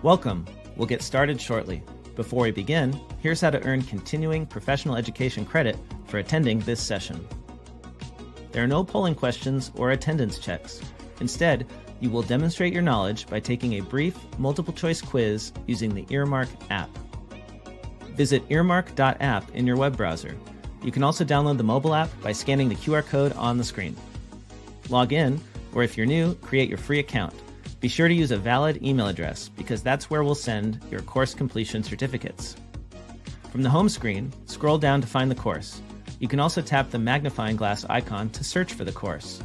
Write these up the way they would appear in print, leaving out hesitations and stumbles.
Welcome. We'll get started shortly. Before we begin, here's how to earn continuing professional education credit for attending this session. There are no polling questions or attendance checks. Instead, you will demonstrate your knowledge by taking a brief multiple-choice quiz using the Earmark app. Visit earmark.app in your web browser. You can also download the mobile app by scanning the QR code on the screen. Log in, or if you're new, create your free account. Be sure to use a valid email address because that's where we'll send your course completion certificates. From the home screen, scroll down to find the course. You can also tap the magnifying glass icon to search for the course.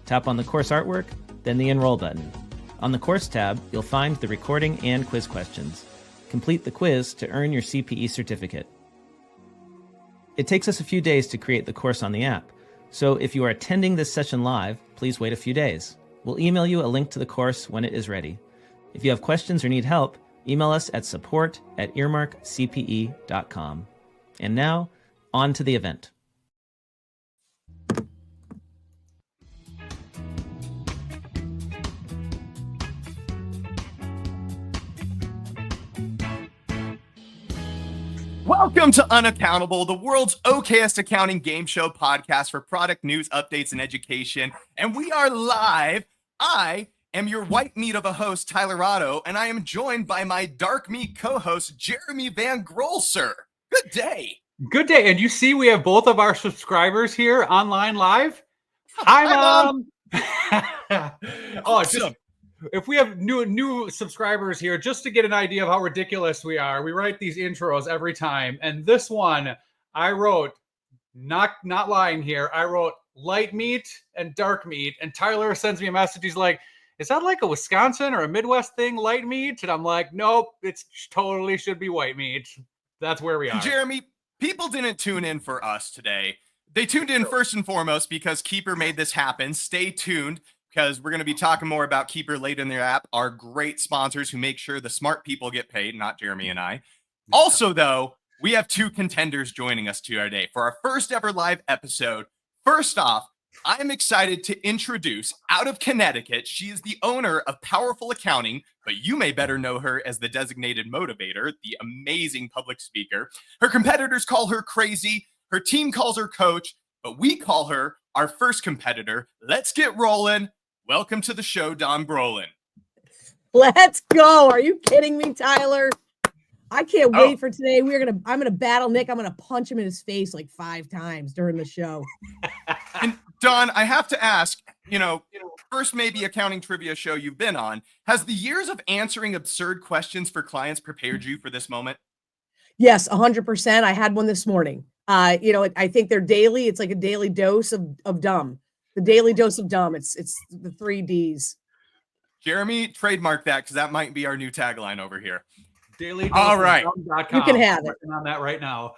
Tap on the course artwork, then the Enroll button. On the Course tab, you'll find the recording and quiz questions. Complete the quiz to earn your CPE certificate. It takes us a few days to create the course on the app, so if you are attending this session live, please wait a few days. We'll email you a link to the course when it is ready. If you have questions or need help, email us at support@earmarkcpe.com. And now, on to the event. Welcome to UnAccountable, the world's okayest accounting game show podcast for product news, updates, and education. And we are live. I am your white meat of a host, Tyler Otto, and I am joined by my dark meat co-host, Jeremy Van Grolser. Good day. Good day. And you see we have both of our subscribers here online live. Hi, Mom. Awesome. If we have new subscribers here, just to get an idea of how ridiculous we are, we write these intros every time. And this one, I wrote, not lying here, I wrote light meat and dark meat. And Tyler sends me a message. He's like, is that like a Wisconsin or a Midwest thing, light meat? And I'm like, nope, it's totally should be white meat. That's where we are. Jeremy, people didn't tune in for us today. They tuned in first and foremost because Keeper made this happen. Stay tuned, because we're going to be talking more about Keeper later in their app, our great sponsors who make sure the smart people get paid, not Jeremy and I. Also, though, we have two contenders joining us today for our first ever live episode. First off, I'm excited to introduce, out of Connecticut, she is the owner of Powerful Accounting, but you may better know her as the designated motivator, the amazing public speaker. Her competitors call her crazy, her team calls her coach, but we call her our first competitor. Let's get rolling. Welcome to the show, Don Brolin. Let's go. Are you kidding me, Tyler? I can't wait for today. I'm gonna battle Nick. I'm gonna punch him in his face like 5 times during the show. And Don, I have to ask, first maybe accounting trivia show you've been on. Has the years of answering absurd questions for clients prepared you for this moment? Yes, 100%. I had one this morning. I think they're daily. It's like a daily dose of dumb. The daily dose of dumb. It's the 3 Ds. Jeremy, trademark that because that might be our new tagline over here. Daily. All right. You can have it. Working on that right now.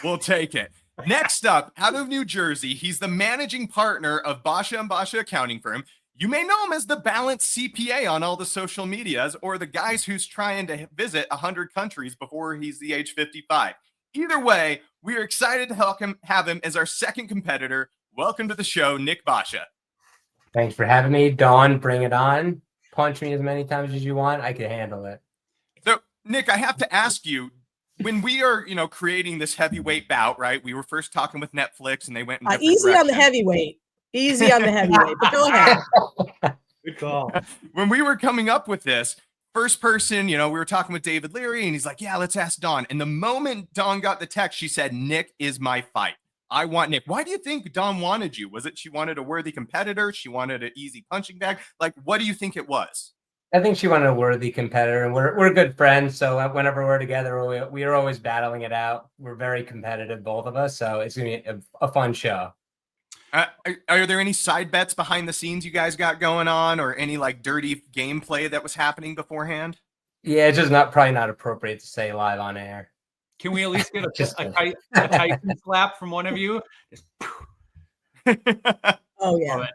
We'll take it. Next up, out of New Jersey, he's the managing partner of Basha & Basha Accounting Firm. You may know him as the balanced CPA on all the social medias, or the guys who's trying to visit 100 countries before he's the age 55. Either way, we are excited to have him as our second competitor. Welcome to the show, Nick Basha. Thanks for having me, Dawn. Bring it on. Punch me as many times as you want. I can handle it. So, Nick, I have to ask you, when we are, creating this heavyweight bout, right? We were first talking with Netflix, and they went in different easy directions. on the heavyweight. Easy on the heavyweight. But go ahead. Good call. When we were coming up with this, first person, we were talking with David Leary, and he's like, yeah, let's ask Dawn. And the moment Dawn got the text, she said, Nick is my fight. I want Nick. Why do you think Dawn wanted you? Was it she wanted a worthy competitor? She wanted an easy punching bag? Like, what do you think it was? I think she wanted a worthy competitor, and we're good friends. So whenever we're together, we are always battling it out. We're very competitive, both of us. So it's going to be a fun show. Are there any side bets behind the scenes you guys got going on, or any like dirty gameplay that was happening beforehand? Yeah, it's just probably not appropriate to say live on air. Can we at least get a Tyson slap from one of you? Oh, yeah.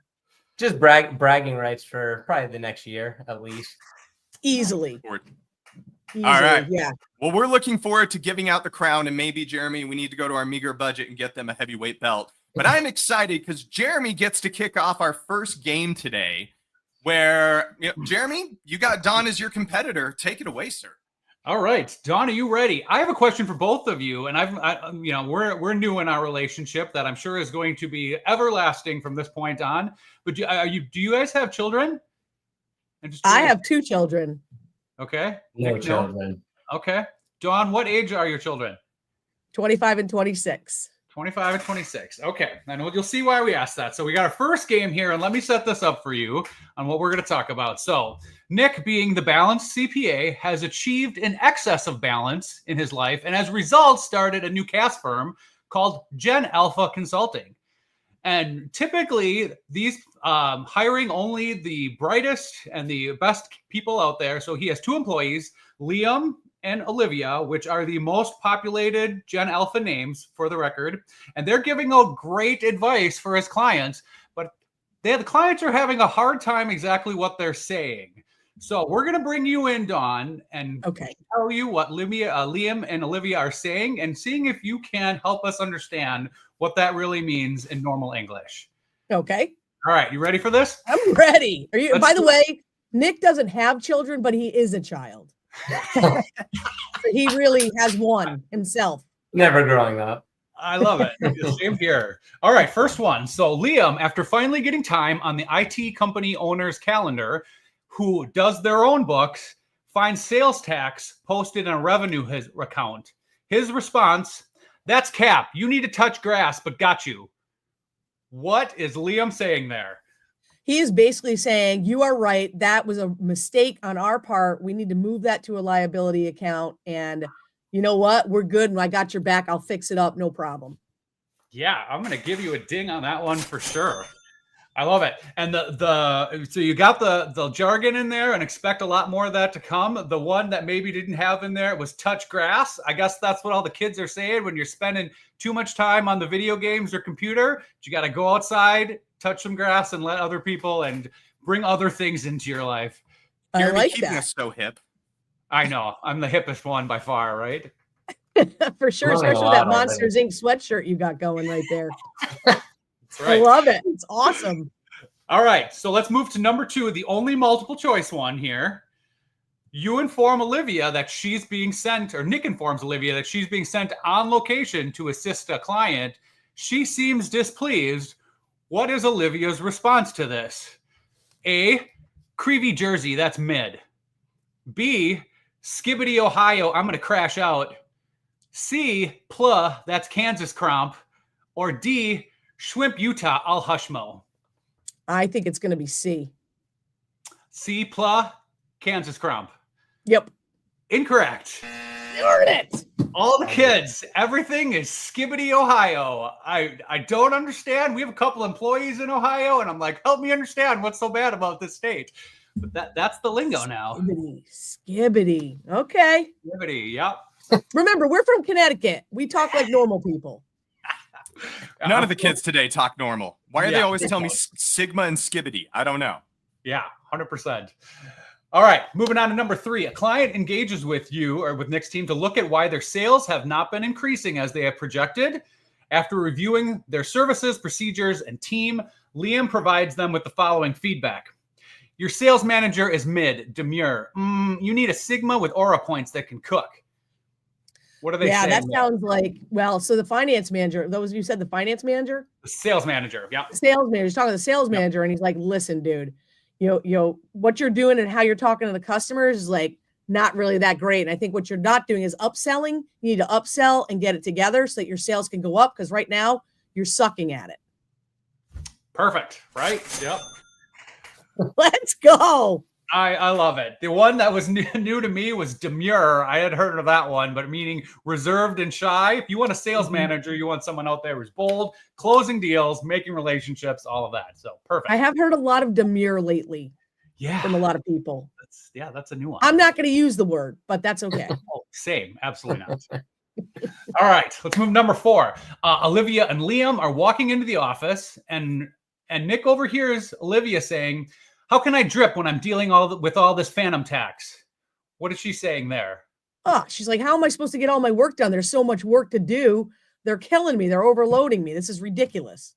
Just bragging rights for probably the next year, at least. Easily. All right. Yeah. Well, we're looking forward to giving out the crown, and maybe, Jeremy, we need to go to our meager budget and get them a heavyweight belt. But I'm excited because Jeremy gets to kick off our first game today. where Jeremy, you got Don as your competitor. Take it away, sir. All right, Don, are you ready? I have a question for both of you, and we're new in our relationship that I'm sure is going to be everlasting from this point on. But do you guys have children? I have 2 children. Okay. No children. Okay. Dawn, what age are your children? 25 and 26. 25 and 26. Okay. And you'll see why we asked that. So we got our first game here, and let me set this up for you on what we're going to talk about. So Nick, being the balanced CPA, has achieved an excess of balance in his life, and as a result, started a new CAS firm called Gen Alpha Consulting. And typically, these hiring only the brightest and the best people out there. So he has 2 employees, Liam and Olivia, which are the most populated Gen Alpha names for the record. And they're giving out great advice for his clients, but the clients are having a hard time exactly what they're saying. So we're going to bring you in, Dawn, and tell you what Liam and Olivia are saying and seeing if you can help us understand what that really means in normal English. Okay. All right. You ready for this? I'm ready. Are you? By the way, Nick doesn't have children, but he is a child. So he really has one himself. Never growing up. I love it. Same here. All right. First one. So Liam, after finally getting time on the IT company owner's calendar, who does their own books, finds sales tax posted in a revenue account. His response, "That's cap. You need to touch grass, but got you." What is Liam saying there? He is basically saying, you are right. That was a mistake on our part. We need to move that to a liability account. And you know what? We're good. And I got your back. I'll fix it up. No problem. Yeah, I'm going to give you a ding on that one for sure. I love it. And so you got the jargon in there and expect a lot more of that to come. The one that maybe didn't have in there was touch grass. I guess that's what all the kids are saying when you're spending too much time on the video games or computer. You got to go outside, touch some grass, and let other people and bring other things into your life. I like keeping that. us so hip. I know. I'm the hippest one by far, right? For sure, especially that Monsters Inc. sweatshirt you got going right there. That's right. I love it. It's awesome. All right. So let's move to number 2, the only multiple choice one here. You inform Olivia that she's being sent, or Nick informs Olivia that she's being sent on location to assist a client. She seems displeased. What is Olivia's response to this? A, Creevy, Jersey, that's mid. B, Skibbity, Ohio, I'm going to crash out. C, Pla, that's Kansas Cromp. Or D, Schwimp, Utah, I'll hushmo. I think it's going to be C. C, Pla, Kansas Cromp. Yep. Incorrect. Darn it. All the kids, everything is Skibbity, Ohio. I don't understand. We have a couple employees in Ohio, and I'm like, help me understand what's so bad about this state. But that's the lingo now. Skibbity. Okay. Skibbity, yep. Remember, we're from Connecticut. We talk like normal people. None of the kids today talk normal. Why are they always telling me Sigma and Skibbity? I don't know. Yeah, 100%. All right, moving on to number 3. A client engages with you or with Nick's team to look at why their sales have not been increasing as they have projected. After reviewing their services, procedures, and team, Liam provides them with the following feedback. Your sales manager is mid, demure. You need a Sigma with aura points that can cook. What are they saying? Yeah, that sounds like, well, so the finance manager, those of you said the finance manager? The sales manager, yeah. Sales manager. He's talking to the sales manager, and he's like, listen, dude, what you're doing and how you're talking to the customers is like not really that great. And I think what you're not doing is upselling. You need to upsell and get it together so that your sales can go up, because right now you're sucking at it. Perfect, right? Yep. Let's go. I love it. The one that was new to me was demure. I had heard of that one, but meaning reserved and shy. If you want a sales manager, you want someone out there who's bold, closing deals, making relationships, all of that. So perfect. I have heard a lot of demure lately. Yeah. From a lot of people. That's a new one. I'm not going to use the word, but that's okay. Oh, same. Absolutely not. All right. Let's move to number 4. Olivia and Liam are walking into the office, and Nick overhears Olivia saying, "How can I drip when I'm dealing with all this phantom tax?" What is she saying there? Oh, she's like, how am I supposed to get all my work done? There's so much work to do. They're killing me. They're overloading me. This is ridiculous.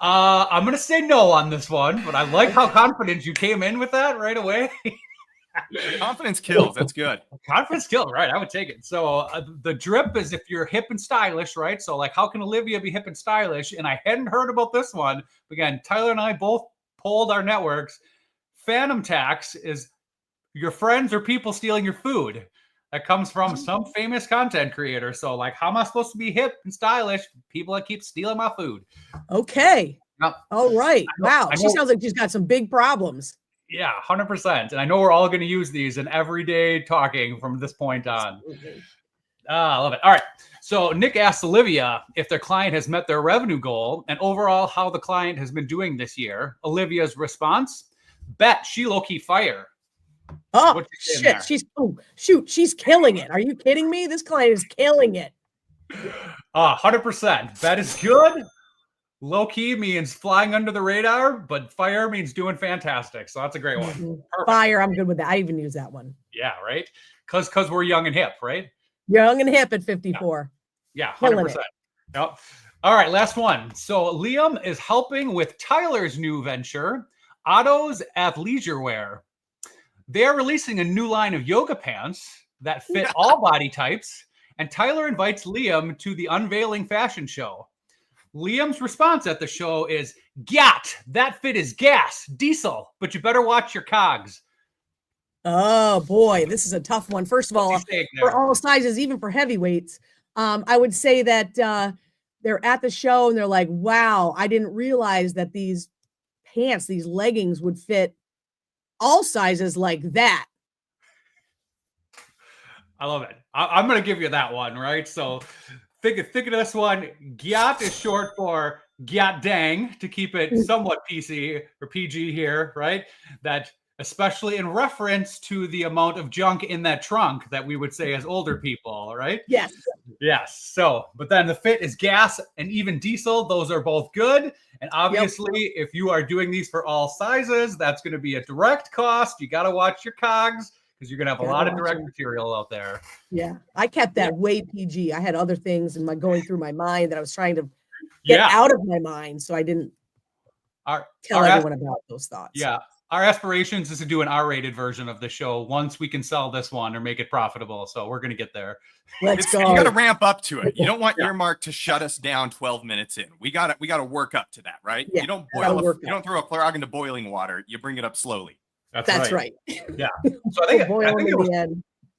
I'm going to say no on this one, but I like how confident you came in with that right away. Confidence kills. That's good. Confidence kills, right? I would take it. So the drip is if you're hip and stylish, right? So like, how can Olivia be hip and stylish? And I hadn't heard about this one. Again, Tyler and I both polled our networks. Phantom tax is your friends or people stealing your food. That comes from some famous content creator. So like, how am I supposed to be hip and stylish? People that keep stealing my food. Okay. Now, All right. Wow. I She know- sounds like she's got some big problems. Yeah, 100%. And I know we're all going to use these in everyday talking from this point on. I love it. All right. So Nick asked Olivia if their client has met their revenue goal and overall how the client has been doing this year. Olivia's response, bet she low-key fire. Oh, What'd you say shit. there? She's killing it. Are you kidding me? This client is killing it. 100%. Bet is good. Low-key means flying under the radar, but fire means doing fantastic. So that's a great one. Mhm. Perfect. Fire. I'm good with that. I even use that one. Yeah, right? Because we're young and hip, right? Young and hip at 54. Yeah, Killing 100%. Yep. All right, last one. So Liam is helping with Tyler's new venture, Otto's Athleisure Wear. They're releasing a new line of yoga pants that fit all body types, and Tyler invites Liam to the unveiling fashion show. Liam's response at the show is, "Gat, that fit is gas, diesel, but you better watch your cogs." Oh boy, this is a tough one. First of all, What's he saying for there? all sizes, even for heavyweights, I would say that they're at the show and they're like, wow, I didn't realize that these pants, these leggings would fit all sizes like that. I love it. I'm going to give you that one, right? So think of this one. Gyat is short for gyat dang, to keep it somewhat PC or PG here, right? That especially in reference to the amount of junk in that trunk that we would say as older people, right? Yes. Yes. So, but then the fit is gas and even diesel. Those are both good. And obviously, if you are doing these for all sizes, that's going to be a direct cost. You got to watch your cogs because you're going to have a lot of direct material out there. Yeah. I kept that way PG. I had other things in my going through my mind that I was trying to get out of my mind. So I didn't tell everyone about those thoughts. Yeah. Our aspirations is to do an R-rated version of the show once we can sell this one or make it profitable. So we're going to get there. Let's go. You got to ramp up to it. You don't want Earmark to shut us down 12 minutes in. We got to work up to that, right? Yeah, you don't you don't throw a frog into boiling water. You bring it up slowly. That's right. Yeah. So I think it was,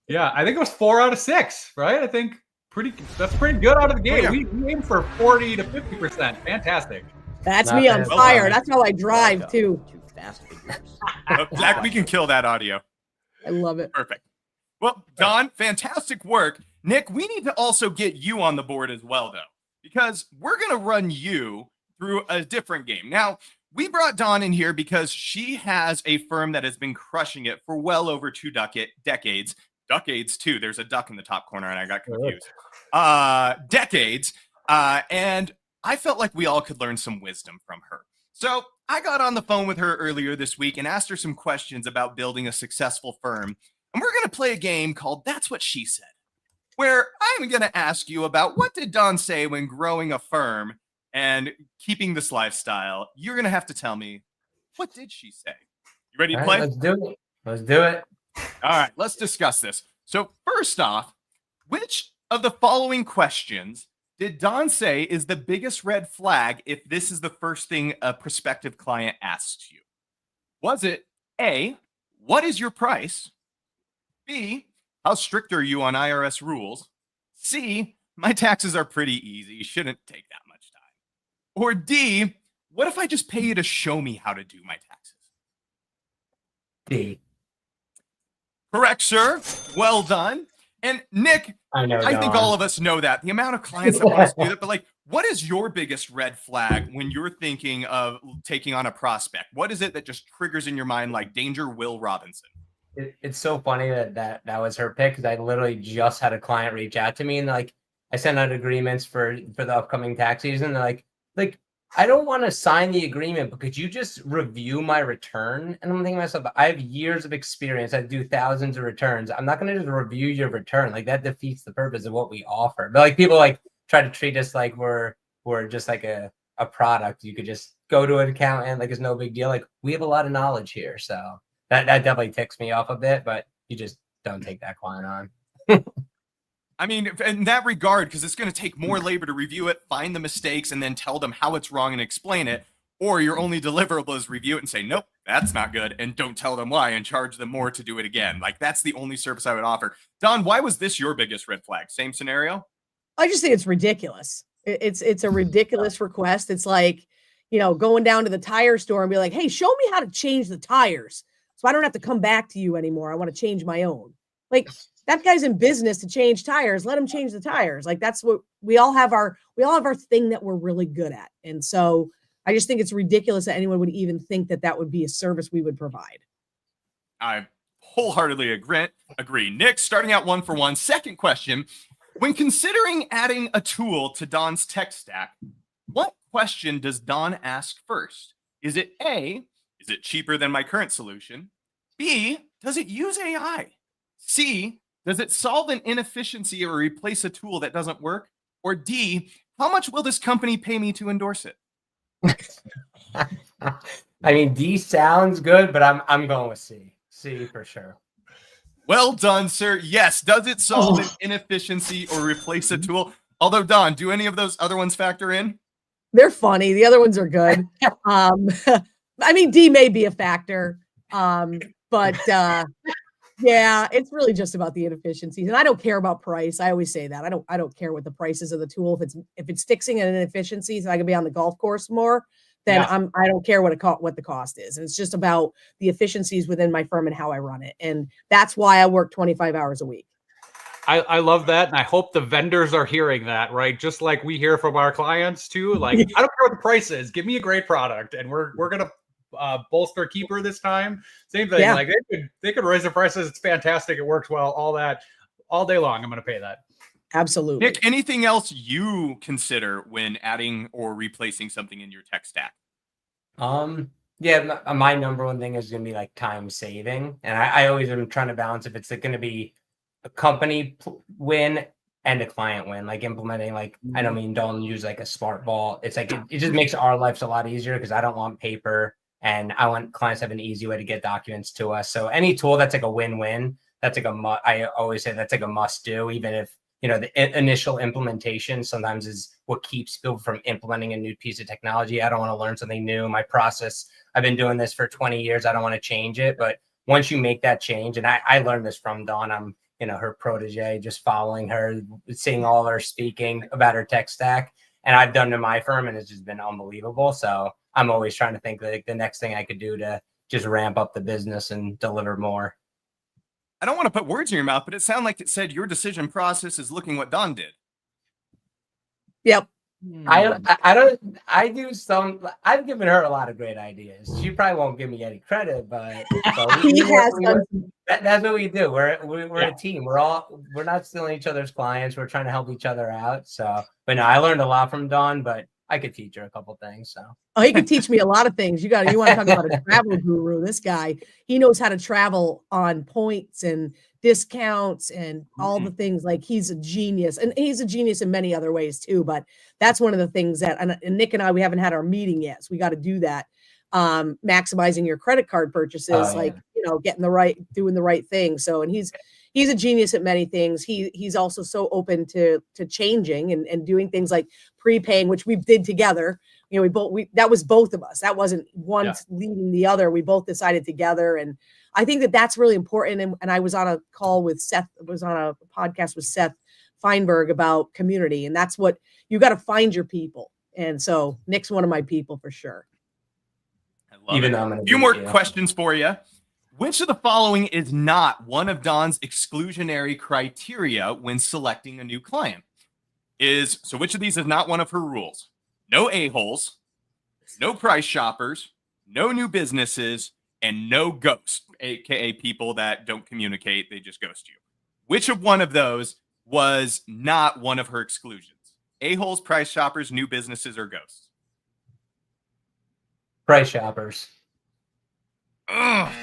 I think it was 4 out of 6, right? I think that's pretty good out of the gate. Yeah. We aim for 40 to 50%. Fantastic. That's me on fire. That's how I drive too. Fast. Zach, we can kill that audio. I love it. Perfect. Well, Don, fantastic work. Nick, we need to also get you on the board as well, though, because we're going to run you through a different game. Now, we brought Dawn in here because she has a firm that has been crushing it for well over 2 decades. Decades, too. There's a duck in the top corner, and I got confused. Decades. And I felt like we all could learn some wisdom from her. So I got on the phone with her earlier this week and asked her some questions about building a successful firm. And we're going to play a game called That's What She Said, where I'm going to ask you about what did Dawn say when growing a firm and keeping this lifestyle. You're going to have to tell me, what did she say? You ready to play? Let's do it. Let's do it. All right, let's discuss this. So first off, which of the following questions did Dawn say is the biggest red flag if this is the first thing a prospective client asks you? Was it A, what is your price? B, how strict are you on IRS rules? C, my taxes are pretty easy, shouldn't take that much time. Or D, what if I just pay you to show me how to do my taxes? D. Correct, sir. Well done. And Nick, I think all of us know that. The amount of clients that want us to do that, but like, what is your biggest red flag when you're thinking of taking on a prospect? What is it that just triggers in your mind like danger Will Robinson? It's so funny that was her pick because I literally just had a client reach out to me and like I sent out agreements for the upcoming tax season. They're like I don't want to sign the agreement, but could you just review my return? And I'm thinking to myself, I have years of experience. I do thousands of returns. I'm not going to just review your return. Like that defeats the purpose of what we offer. But like people like try to treat us like we're just like a a product, you could just go to an accountant, like it's no big deal. Like we have a lot of knowledge here. So that definitely ticks me off a bit, but you just don't take that client on. I mean, in that regard, because it's going to take more labor to review it, find the mistakes, and then tell them how it's wrong and explain it. Or your only deliverable is review it and say, nope, that's not good. And don't tell them why and charge them more to do it again. Like that's the only service I would offer. Don, why was this your biggest red flag? Same scenario? I just think it's ridiculous. It's a ridiculous request. It's like, going down to the tire store and be like, hey, show me how to change the tires so I don't have to come back to you anymore. I want to change my own. Like that guy's in business to change tires. Let him change the tires. Like that's what we all have our thing that we're really good at. And so I just think it's ridiculous that anyone would even think that would be a service we would provide. I wholeheartedly agree. Nick, starting out 1 for 1. Second question. When considering adding a tool to Don's tech stack, what question does Don ask first? Is it A, is it cheaper than my current solution? B, does it use AI? C, does it solve an inefficiency or replace a tool that doesn't work? Or D, how much will this company pay me to endorse it? I mean, D sounds good, but I'm going with C. C for sure. Well done, sir. Yes. Does it solve an inefficiency or replace a tool? Although, Don, do any of those other ones factor in? They're funny. The other ones are good. I mean, D may be a factor. But yeah, it's really just about the inefficiencies. And I don't care about price. I always say that. I don't care what the price is of the tool. If it's fixing an inefficiencies and I can be on the golf course more, then I don't care what the cost is. And it's just about the efficiencies within my firm and how I run it. And that's why I work 25 hours a week. I love that. And I hope the vendors are hearing that, right? Just like we hear from our clients too. Like, I don't care what the price is. Give me a great product. And we're going to bolster keeper this time. Same thing. Yeah. Like they could raise the prices. It's fantastic. It works well. All that all day long. I'm going to pay that. Absolutely. Nick, anything else you consider when adding or replacing something in your tech stack? Yeah, my number one thing is going to be like time saving. And I always am trying to balance if it's going to be a company win and a client win, like implementing, like, I don't use like a smart vault. It's like, it just makes our lives a lot easier because I don't want paper and I want clients to have an easy way to get documents to us. So any tool that's like a win-win, that's like I always say that's like a must do, even if, the initial implementation sometimes is what keeps people from implementing a new piece of technology. I don't want to learn something new. My process, I've been doing this for 20 years. I don't want to change it. But once you make that change, and I learned this from Dawn, I'm, her protege, just following her, seeing all her speaking about her tech stack. And I've done to my firm and it's just been unbelievable. So I'm always trying to think like the next thing I could do to just ramp up the business and deliver more. I don't want to put words in your mouth, but it sounded like it said your decision process is looking what Don did. Yep. I do some. I've given her a lot of great ideas. She probably won't give me any credit, but that's what we do. We're a team. We're not stealing each other's clients. We're trying to help each other out. So, but no, I learned a lot from Dawn, but I could teach her a couple things. So he could teach me a lot of things. You want to talk about a travel guru? This guy, he knows how to travel on points and discounts and all the things. Like he's a genius, and he's a genius in many other ways too. But that's one of the things that, and Nick and I, we haven't had our meeting yet, so we got to do that. Maximizing your credit card purchases, doing the right thing. So, and he's a genius at many things. He's also so open to changing and doing things like prepaying, which we did together. That was both of us. That wasn't one leading the other. We both decided together. And I think that that's really important. And I was on a call with Seth, was on a podcast with Seth Feinberg about community. And that's what you got to find your people. And so Nick's one of my people for sure. I love it. A few more questions for you. Which of the following is not one of Don's exclusionary criteria when selecting a new client? So which of these is not one of her rules? No a-holes, no price shoppers, no new businesses, and no ghosts, aka people that don't communicate, they just ghost you. Which of one of those was not one of her exclusions? A-holes, price shoppers, new businesses, or ghosts? Price shoppers. Ugh.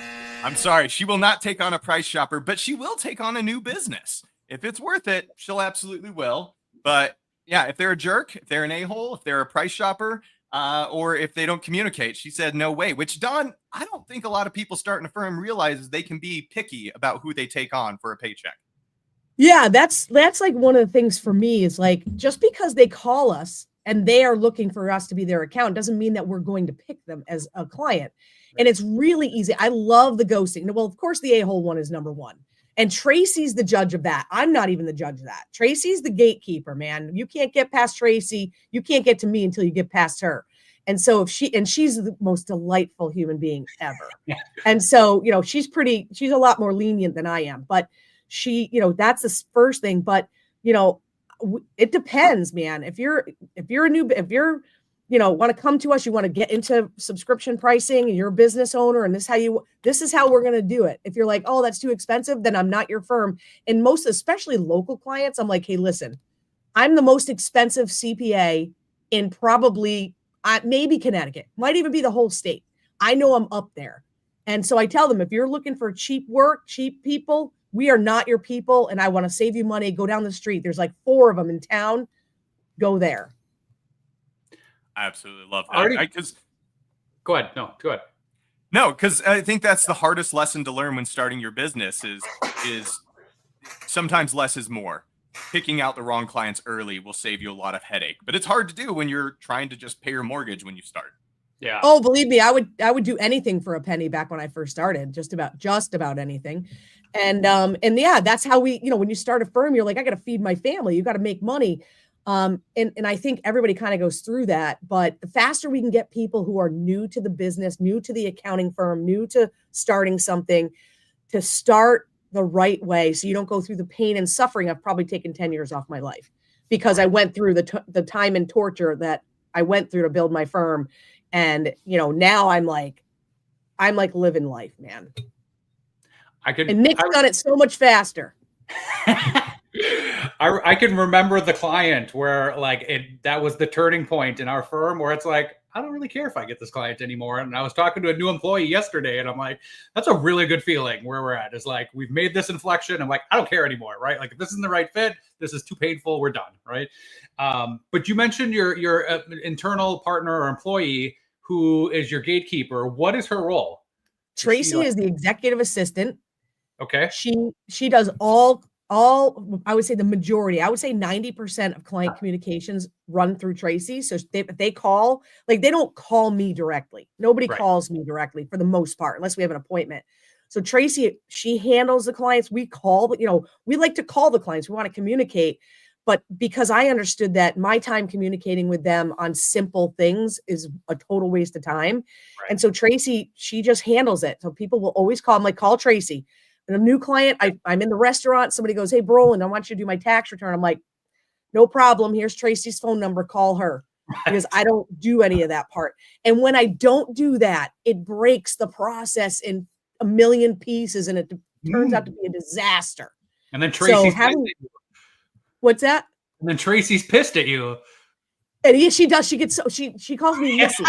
I'm sorry, she will not take on a price shopper, but she will take on a new business. If it's worth it, she'll absolutely will. But yeah, if they're a jerk, if they're an a-hole, if they're a price shopper, or if they don't communicate. She said, no way, which Don, I don't think a lot of people starting a firm realizes they can be picky about who they take on for a paycheck. Yeah, that's like one of the things for me is like, just because they call us and they are looking for us to be their account doesn't mean that we're going to pick them as a client. And it's really easy. I love the ghosting. Well, of course, the a-hole one is number one. And Tracy's the judge of that. I'm not even the judge of that. Tracy's the gatekeeper, man. You can't get past Tracy. You can't get to me until you get past her. And so she's the most delightful human being ever. Yeah. And so, she's a lot more lenient than I am, but she, that's the first thing. But, it depends, man. If you're want to come to us, you want to get into subscription pricing and you're a business owner and this is how we're going to do it. If you're like, oh, that's too expensive, then I'm not your firm. And most, especially local clients, I'm like, hey, listen, I'm the most expensive CPA in probably maybe Connecticut, might even be the whole state. I know I'm up there. And so I tell them, if you're looking for cheap work, cheap people, we are not your people. And I want to save you money. Go down the street. There's like 4 of them in town. Go there. I absolutely love that. Go ahead. No, go ahead. No, because I think that's the hardest lesson to learn when starting your business is sometimes less is more. Picking out the wrong clients early will save you a lot of headache, but it's hard to do when you're trying to just pay your mortgage when you start. Yeah. Oh, believe me, I would do anything for a penny back when I first started, just about anything. And yeah, that's how we, when you start a firm, you're like, I got to feed my family. You got to make money. And I think everybody kind of goes through that, but the faster we can get people who are new to the business, new to the accounting firm, new to starting something, to start the right way, so you don't go through the pain and suffering. I've probably taken 10 years off my life because I went through the time and torture that I went through to build my firm. And, now I'm like living life, man. And Nick's done it so much faster. I can remember the client where that was the turning point in our firm where it's like, I don't really care if I get this client anymore. And I was talking to a new employee yesterday and I'm like, that's a really good feeling where we're at. It's like, we've made this inflection. I'm like, I don't care anymore. Right. Like if this isn't the right fit, this is too painful. We're done. Right. But you mentioned your internal partner or employee who is your gatekeeper. What is her role? Tracy is the executive assistant. Okay. She does all, I would say the majority, I would say 90% of client communications run through Tracy. So they call, they don't call me directly. Nobody calls me directly for the most part, unless we have an appointment. So Tracy, she handles the clients. We call, but we like to call the clients. We want to communicate, but because I understood that my time communicating with them on simple things is a total waste of time. Right. And so Tracy, she just handles it. So people will always call. I'm like, call Tracy. And a new client, I'm in the restaurant. Somebody goes, hey, Brolin, I want you to do my tax return. I'm like, no problem. Here's Tracy's phone number. Call her. Because I don't do any of that part. And when I don't do that, it breaks the process in a million pieces and it turns out to be a disaster. And then Tracy's what's that? And then Tracy's pissed at you. And she does. She gets she calls me Missy.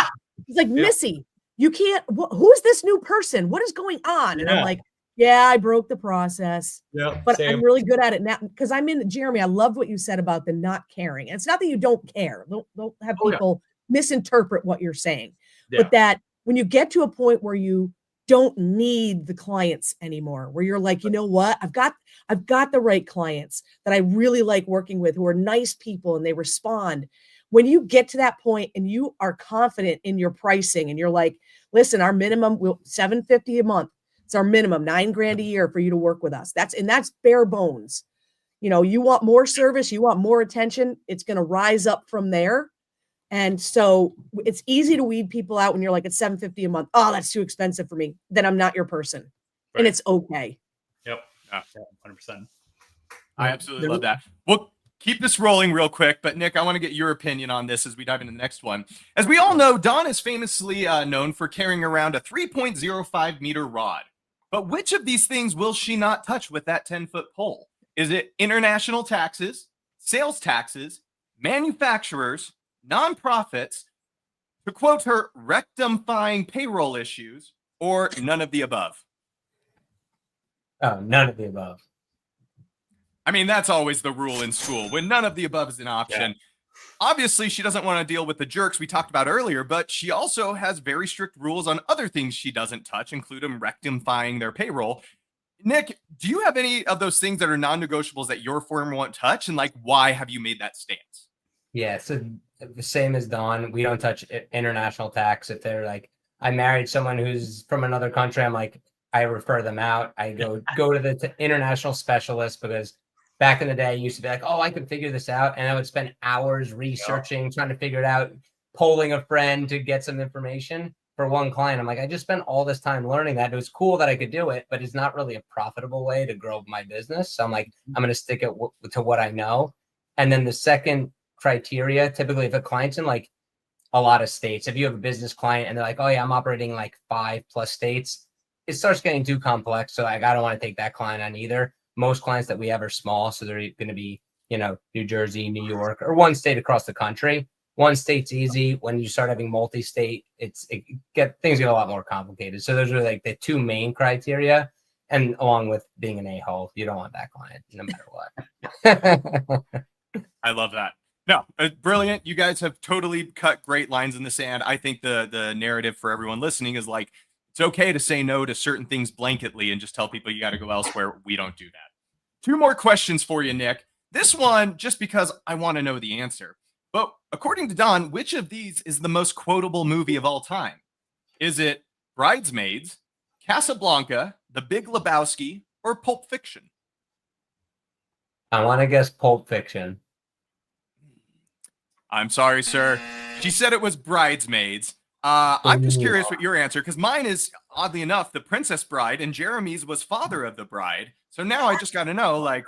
She's like, Missy, you can't. Who's this new person? What is going on? And I'm like, yeah, I broke the process. Yeah, but I'm really good at it now because I'm in. Jeremy, I loved what you said about the not caring. And it's not that you don't care. Don't have people misinterpret what you're saying. Yeah. But that when you get to a point where you don't need the clients anymore, where you're like, you know what? I've got the right clients that I really like working with who are nice people and they respond. When you get to that point and you are confident in your pricing and you're like, listen, our minimum will $750 a month. It's our minimum, $9,000 a year for you to work with us. That's bare bones. You want more service, you want more attention. It's going to rise up from there. And so it's easy to weed people out when you're like, it's $750 a month. Oh, that's too expensive for me. Then I'm not your person. Right. And it's okay. Yep. 100%. I absolutely love that. Well, keep this rolling real quick, but Nick, I want to get your opinion on this as we dive into the next one. As we all know, Don is famously known for carrying around a 3.05 meter rod. But which of these things will she not touch with that 10-foot pole? Is it international taxes, sales taxes, manufacturers, nonprofits, to quote her, rectifying payroll issues, or none of the above? Oh, none of the above. I mean, that's always the rule in school. When none of the above is an option, obviously she doesn't want to deal with the jerks we talked about earlier, but she also has very strict rules on other things she doesn't touch, including rectifying their payroll. Nick, do you have any of those things that are non-negotiables that your firm won't touch, and like why have you made that stance? Yeah, so the same as Dawn, we don't touch international tax. If they're like, I married someone who's from another country, I'm like, I refer them out. I go to the international specialist, because back in the day, I used to be like, oh, I can figure this out. And I would spend hours researching, trying to figure it out, polling a friend to get some information for one client. I'm like, I just spent all this time learning that. It was cool that I could do it, but it's not really a profitable way to grow my business. So I'm like, I'm going to stick it to what I know. And then the second criteria, typically if a client's in like a lot of states, if you have a business client and they're like, oh yeah, I'm operating like 5+ states, it starts getting too complex. So like, I don't want to take that client on either. Most clients that we have are small, so they're going to be, New Jersey, New York, or one state across the country. One state's easy. When you start having multi-state, things get a lot more complicated. So those are like the two main criteria. And along with being an a-hole, you don't want that client no matter what. I love that. No, brilliant. You guys have totally cut great lines in the sand. I think the narrative for everyone listening is like, it's okay to say no to certain things blanketly and just tell people you got to go elsewhere. We don't do that. 2 more questions for you, Nick. This one, just because I want to know the answer. But according to Don, which of these is the most quotable movie of all time? Is it Bridesmaids, Casablanca, The Big Lebowski, or Pulp Fiction? I want to guess Pulp Fiction. I'm sorry, sir. She said it was Bridesmaids. I'm just curious what your answer, because mine is, oddly enough, The Princess Bride, and Jeremy's was Father of the Bride. So now I just got to know, like,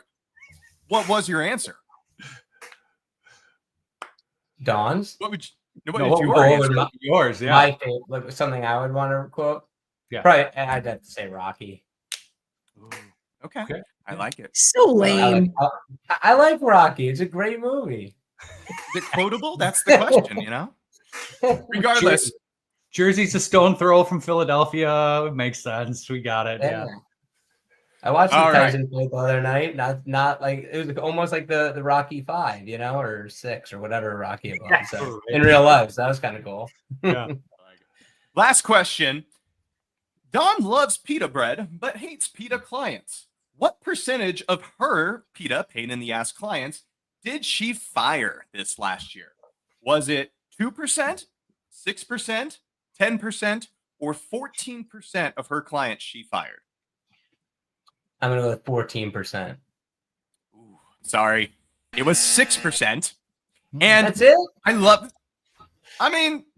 what was your answer? Dawn's? What would your answer? Yours, yeah. My favorite, like something I would want to quote. Yeah. Probably, I'd have to say Rocky. Okay. I like it. So lame. I like Rocky. It's a great movie. Is it quotable? That's the question, Regardless. Jersey's a stone throw from Philadelphia. It makes sense. We got it. Yeah. I watched the Tyson fight the other night. Not like, it was almost like the Rocky 5, or 6 or whatever Rocky it was. So, in real life, so that was kind of cool. Yeah. Last question. Dawn loves pita bread, but hates pita clients. What percentage of her pita pain in the ass clients did she fire this last year? Was it 2%, 6%, 10%, or 14% of her clients she fired? I'm going to go with 14%. Ooh, sorry. It was 6%. And that's it?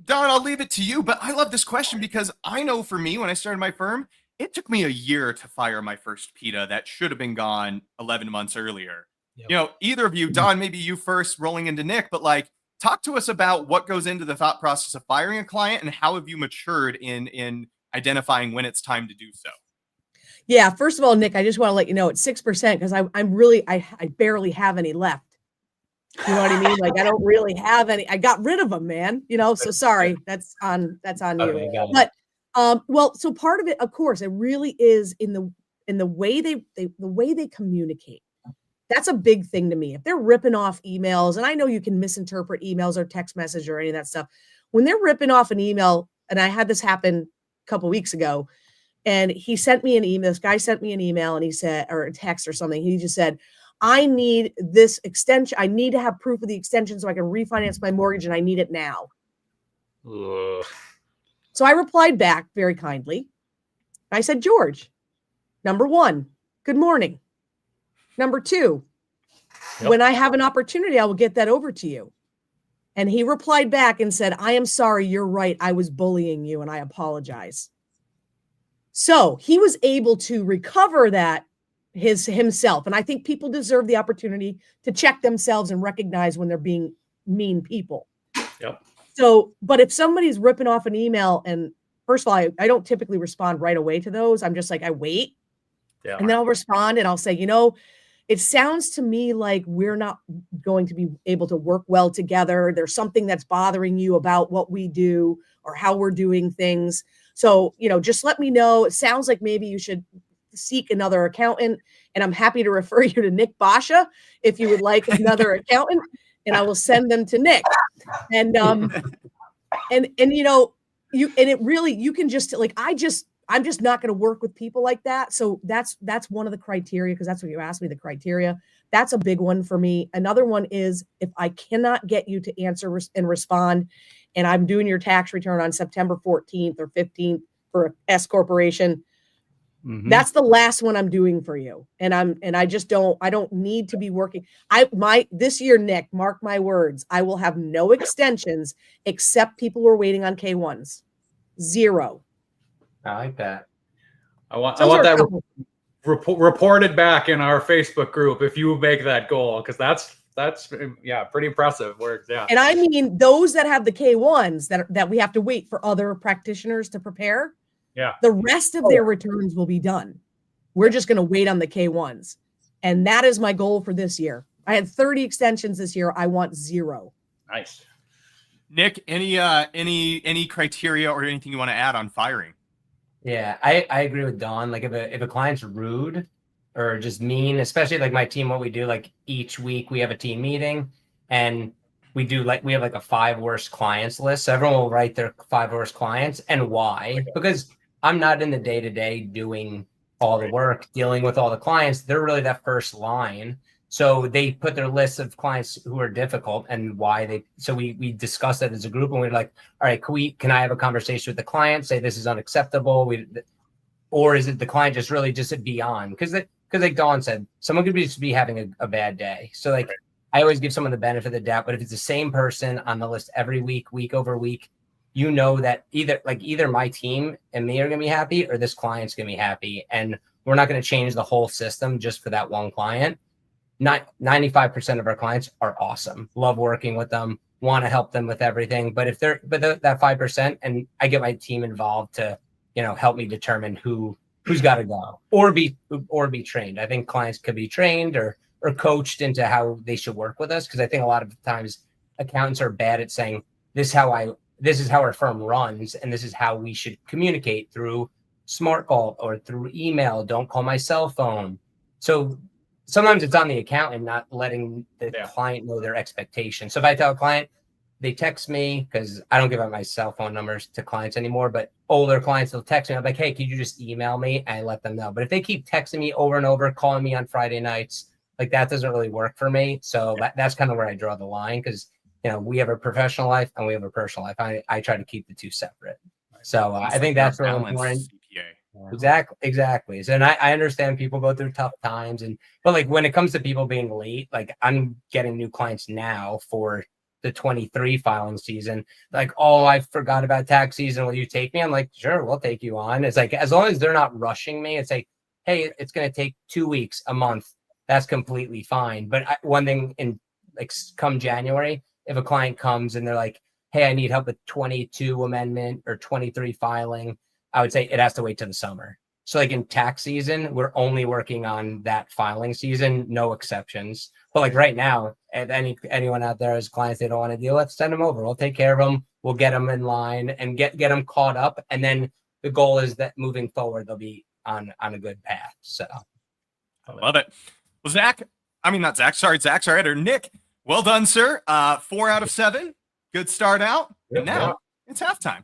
Don, I'll leave it to you, but I love this question because I know for me, when I started my firm, it took me a year to fire my first PITA that should have been gone 11 months earlier. Yep. Either of you, Don, maybe you first rolling into Nick, but like, talk to us about what goes into the thought process of firing a client and how have you matured in identifying when it's time to do so? Yeah, first of all, Nick, I just want to let you know it's 6% because I barely have any left. You know what I mean? Like I don't really have any. I got rid of them, man. So sorry. That's on you. But so part of it, of course, it really is in the way they communicate. That's a big thing to me. If they're ripping off emails, and I know you can misinterpret emails or text message or any of that stuff, when they're ripping off an email, and I had this happen a couple weeks ago, and he sent me an email. This guy sent me an email, and he said, or a text or something. He just said, I need this extension. I need to have proof of the extension so I can refinance my mortgage, and I need it now. Ugh. So I replied back very kindly. I said, George, number 1, good morning. Number 2, when I have an opportunity, I will get that over to you. And he replied back and said, I am sorry. You're right. I was bullying you and I apologize. So he was able to recover that himself. And I think people deserve the opportunity to check themselves and recognize when they're being mean people. Yep. So, but if somebody's ripping off an email, and first of all, I don't typically respond right away to those. I'm just like, I wait. Yeah. And then I'll respond and I'll say, it sounds to me like we're not going to be able to work well together. There's something that's bothering you about what we do or how we're doing things. So, just let me know. It sounds like maybe you should seek another accountant, and I'm happy to refer you to Nick Basha if you would like another accountant. and I will send them to Nick. And you know, you can just like, I'm just not going to work with people like that. So that's one of the criteria, because that's what you asked me, the criteria. That's a big one for me. Another one is if I cannot get you to answer and respond, and I'm doing your tax return on September 14th or 15th for a S corporation, that's the last one I'm doing for you. And I don't need to be working. This year, Nick, mark my words, I will have no extensions except people who are waiting on K1s. 0. I like that. I want that reported back in our Facebook group if you make that goal, because that's pretty impressive work. Yeah. And I mean those that have the K1s that we have to wait for other practitioners to prepare. Yeah. The rest of their returns will be done. We're just going to wait on the K1s. And that is my goal for this year. I had 30 extensions this year. I want 0. Nice. Nick, any criteria or anything you want to add on firing? Yeah, I agree with Dawn. Like if a client's rude or just mean, especially like my team, what we do, like each week we have a team meeting and we have like a 5 worst clients list. So everyone will write their 5 worst clients and why, because I'm not in the day-to-day doing all the work, dealing with all the clients. They're really that first line. So they put their list of clients who are difficult and why so we discussed that as a group and we're like, all right, can I have a conversation with the client, say this is unacceptable? Or is it the client just really just beyond? Because like Dawn said, someone could just be having a bad day. So like, I always give someone the benefit of the doubt, but if it's the same person on the list every week, week over week, you know that either my team and me are going to be happy or this client's going to be happy. And we're not going to change the whole system just for that one client. 95% of our clients are awesome. Love working with them, want to help them with everything. But that 5%, and I get my team involved to, help me determine who's got to go or be trained. I think clients could be trained or coached into how they should work with us. Cause I think a lot of times accountants are bad at saying this is how our firm runs. And this is how we should communicate through smart call or through email. Don't call my cell phone. So sometimes it's on the accountant not letting the client know their expectations. So if I tell a client, they text me, because I don't give out my cell phone numbers to clients anymore, but older clients will text me. I'm like, hey, could you just email me? And I let them know. But if they keep texting me over and over, calling me on Friday nights, like that doesn't really work for me. So that's kind of where I draw the line, because we have a professional life and we have a personal life. I try to keep the two separate. So I think that's really important. Exactly. So, and I understand people go through tough times, but like when it comes to people being late, like I'm getting new clients now for the 23 filing season. Like, oh, I forgot about tax season. Will you take me? I'm like, sure, we'll take you on. It's like, as long as they're not rushing me, it's like, hey, it's going to take 2 weeks, a month. That's completely fine. But one thing come January, if a client comes and they're like, hey, I need help with 22 amendment or 23 filing, I would say it has to wait till the summer. So like in tax season, we're only working on that filing season, no exceptions. But like right now, if anyone out there has clients they don't want to deal with, send them over. We'll take care of them. We'll get them in line and get them caught up. And then the goal is that moving forward, they'll be on a good path. So I love it. Well, Zach's our editor, Nick. Well done, sir. 4 out of 7. Good start out. And now it's halftime.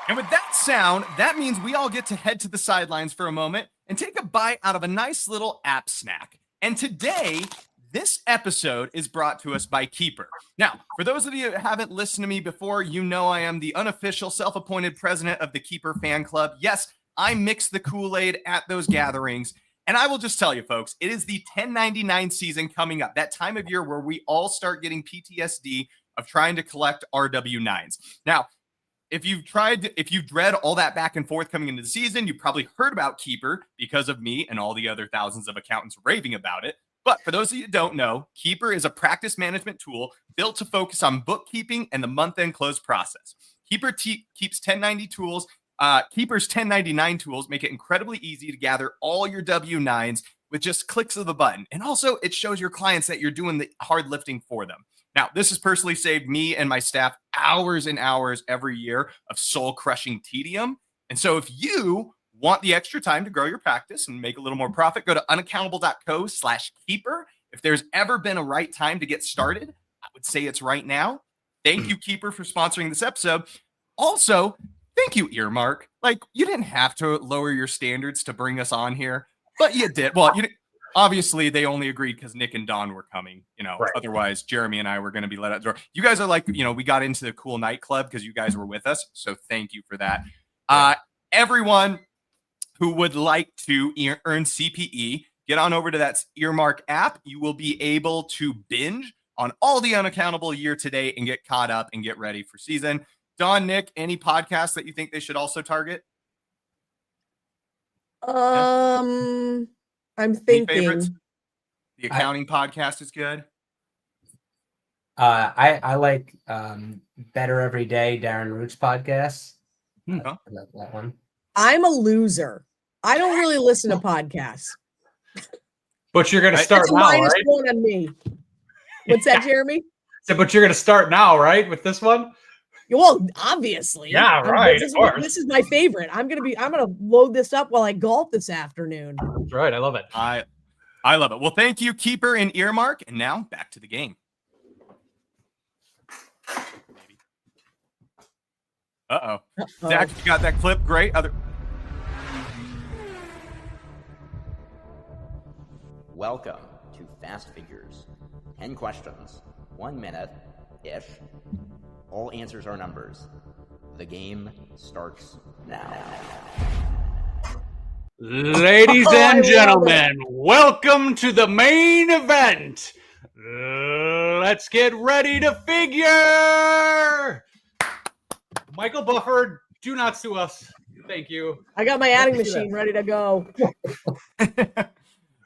And with that sound, that means we all get to head to the sidelines for a moment and take a bite out of a nice little app snack. And today, this episode is brought to us by Keeper. Now, for those of you who haven't listened to me before, you know I am the unofficial self-appointed president of the Keeper fan club. Yes, I mix the Kool-Aid at those gatherings. And I will just tell you, folks, it is the 1099 season coming up, that time of year where we all start getting PTSD of trying to collect RW9s. Now, if you've read all that back and forth coming into the season, you probably heard about Keeper because of me and all the other thousands of accountants raving about it. But for those of you who don't know, Keeper is a practice management tool built to focus on bookkeeping and the month-end close process. Keeper keeps 1090 tools. Keeper's 1099 tools make it incredibly easy to gather all your W-9s with just clicks of a button. And also, it shows your clients that you're doing the hard lifting for them. Now, this has personally saved me and my staff hours and hours every year of soul-crushing tedium. And so if you want the extra time to grow your practice and make a little more profit, go to unaccountable.co/keeper If there's ever been a right time to get started, I would say it's right now. Thank you, Keeper, for sponsoring this episode. Also, thank you, Earmark. Like, you didn't have to lower your standards to bring us on here, but you did. Well, obviously they only agreed because Nick and Don were coming, Right. Otherwise Jeremy and I were going to be let out the door. You guys are like, we got into the cool nightclub because you guys were with us. So thank you for that. Everyone who would like to earn CPE, get on over to that Earmark app. You will be able to binge on all the Unaccountable year to date and get caught up and get ready for season. Don, Nick, any podcasts that you think they should also target? I'm Any thinking. favorites? The accounting podcast is good. I like Better Every Day, Darren Root's podcast. Huh? I love that one. I'm a loser. I don't really listen to podcasts. But you're going to Right. start It's a now, minus right? one on me. What's that, Jeremy? So, but you're going to start now, right, with this one? Well, obviously. Yeah, right, This of course. this is my favorite. I'm gonna load this up while I golf this afternoon. That's right. I love it. I love it. Well, thank you, Keeper and Earmark. And now back to the game. Uh-oh. Zach, you got that clip? Great. Welcome to Fast Figures. 10 questions, 1 minute-ish. All answers are numbers. The game starts now. Ladies Oh, I and love gentlemen, welcome to the main event. Let's get ready to figure. Michael Buffer, do not sue us. Thank you. I got my adding Let's do machine ready to go.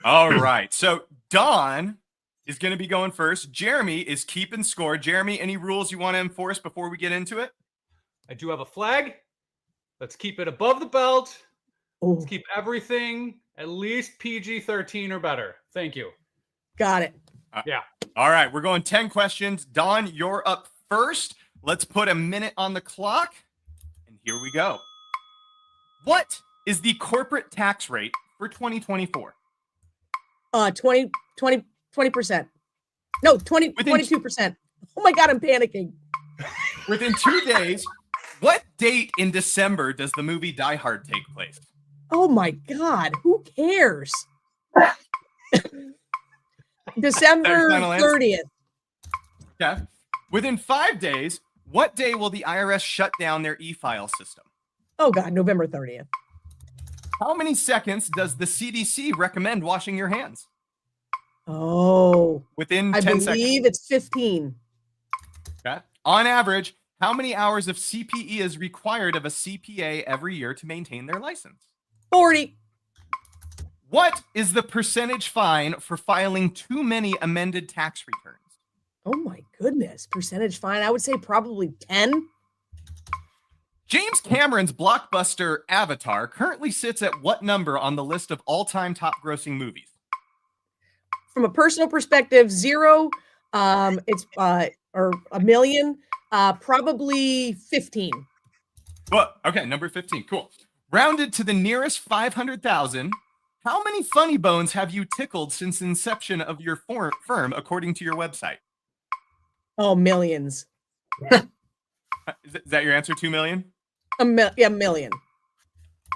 All right. So Don is going to be going first. Jeremy is keeping score. Jeremy, any rules you want to enforce before we get into it? I do have a flag. Let's keep it above the belt. Oh, Let's keep everything at least PG-13 or better. Thank you. got it. All right. We're going 10 questions. Don, you're up first. Let's put a minute on the clock. And here we go. What is the corporate tax rate for 2024? 20%. No, 22%. Oh my God, I'm panicking. Within 2 days, what date in December does the movie Die Hard take place? Oh my God, who cares? December Final answer? 30th. Okay. Within 5 days, what day will the IRS shut down their e-file system? Oh God, November 30th. How many seconds does the CDC recommend washing your hands? Oh, Within I 10 believe seconds. it's 15. Okay. On average, how many hours of CPE is required of a CPA every year to maintain their license? 40. What is the percentage fine for filing too many amended tax returns? Oh my goodness. Percentage fine. I would say probably 10. James Cameron's blockbuster Avatar currently sits at what number on the list of all-time top grossing movies? From a personal perspective, 0. It's or a million. Probably 15. Well, okay, number 15. Cool. Rounded to the nearest 500,000, how many funny bones have you tickled since inception of your firm, according to your website? Oh, millions. Is that your answer? 2 million? Yeah, million.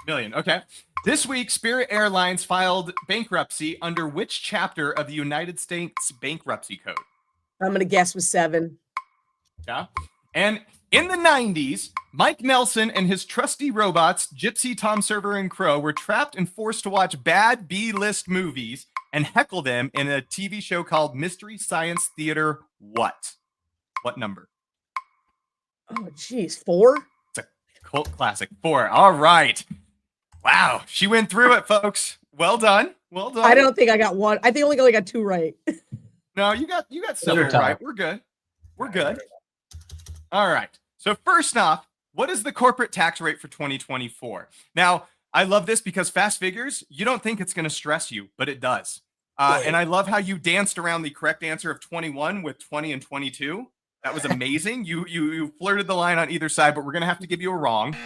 Million. Okay. This week, Spirit Airlines filed bankruptcy under which chapter of the United States Bankruptcy Code? I'm gonna guess with 7. Yeah. And in the 90s, Mike Nelson and his trusty robots, Gypsy, Tom Server, and Crow, were trapped and forced to watch bad B-list movies and heckle them in a TV show called Mystery Science Theater. What number? Oh, geez, 4. It's a cult classic. 4. All right. Wow. She went through it, folks. Well done. Well done. I don't think I got 1. I think I only got 2 right. No, you got several tough. right. We're good. We're good. All right. So first off, what is the corporate tax rate for 2024? Now, I love this because Fast Figures, you don't think it's going to stress you, but it does. And I love how you danced around the correct answer of 21 with 20 and 22. That was amazing. You flirted the line on either side, but we're going to have to give you a wrong.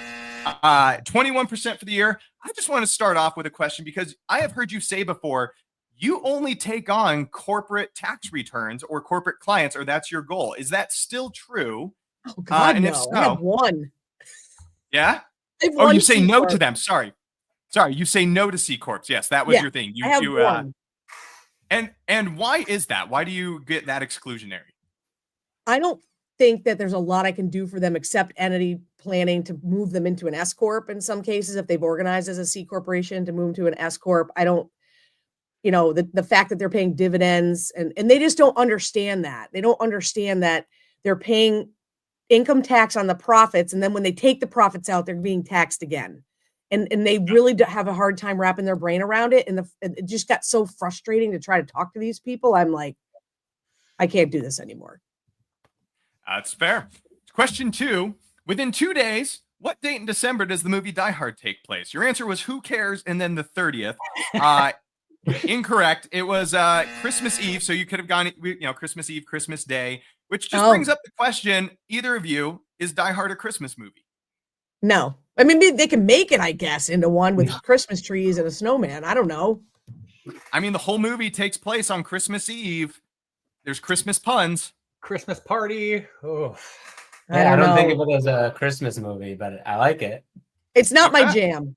21% for the year. I just want to start off with a question because I have heard you say before, you only take on corporate tax returns or corporate clients, or that's your goal. Is that still true? Oh God, and no. if so, I have one. Yeah. I have Oh, one you say C no corp. to them. Sorry. You say no to C corps. Yes, that was Yeah, your thing. I have one. And why is that? Why do you get that exclusionary? I don't think that there's a lot I can do for them except entity planning to move them into an S corp in some cases if they've organized as a C corporation to move them to an S corp. I don't, the fact that they're paying dividends and they just don't understand that. They don't understand that they're paying income tax on the profits, and then when they take the profits out, they're being taxed again. And they really have a hard time wrapping their brain around it. And it just got so frustrating to try to talk to these people. I'm like, I can't do this anymore. That's fair. Question 2. Within 2 days, what date in December does the movie Die Hard take place? Your answer was who cares, and then the 30th. Incorrect. It was Christmas Eve, so you could have gone, Christmas Eve, Christmas Day, which just brings up the question, either of you, is Die Hard a Christmas movie? No. I mean, they can make it, I guess, into one with Christmas trees and a snowman. I don't know. I mean, the whole movie takes place on Christmas Eve. There's Christmas puns. Christmas party. Oh. Yeah, I don't think of it as a Christmas movie, but I like it. It's not my jam.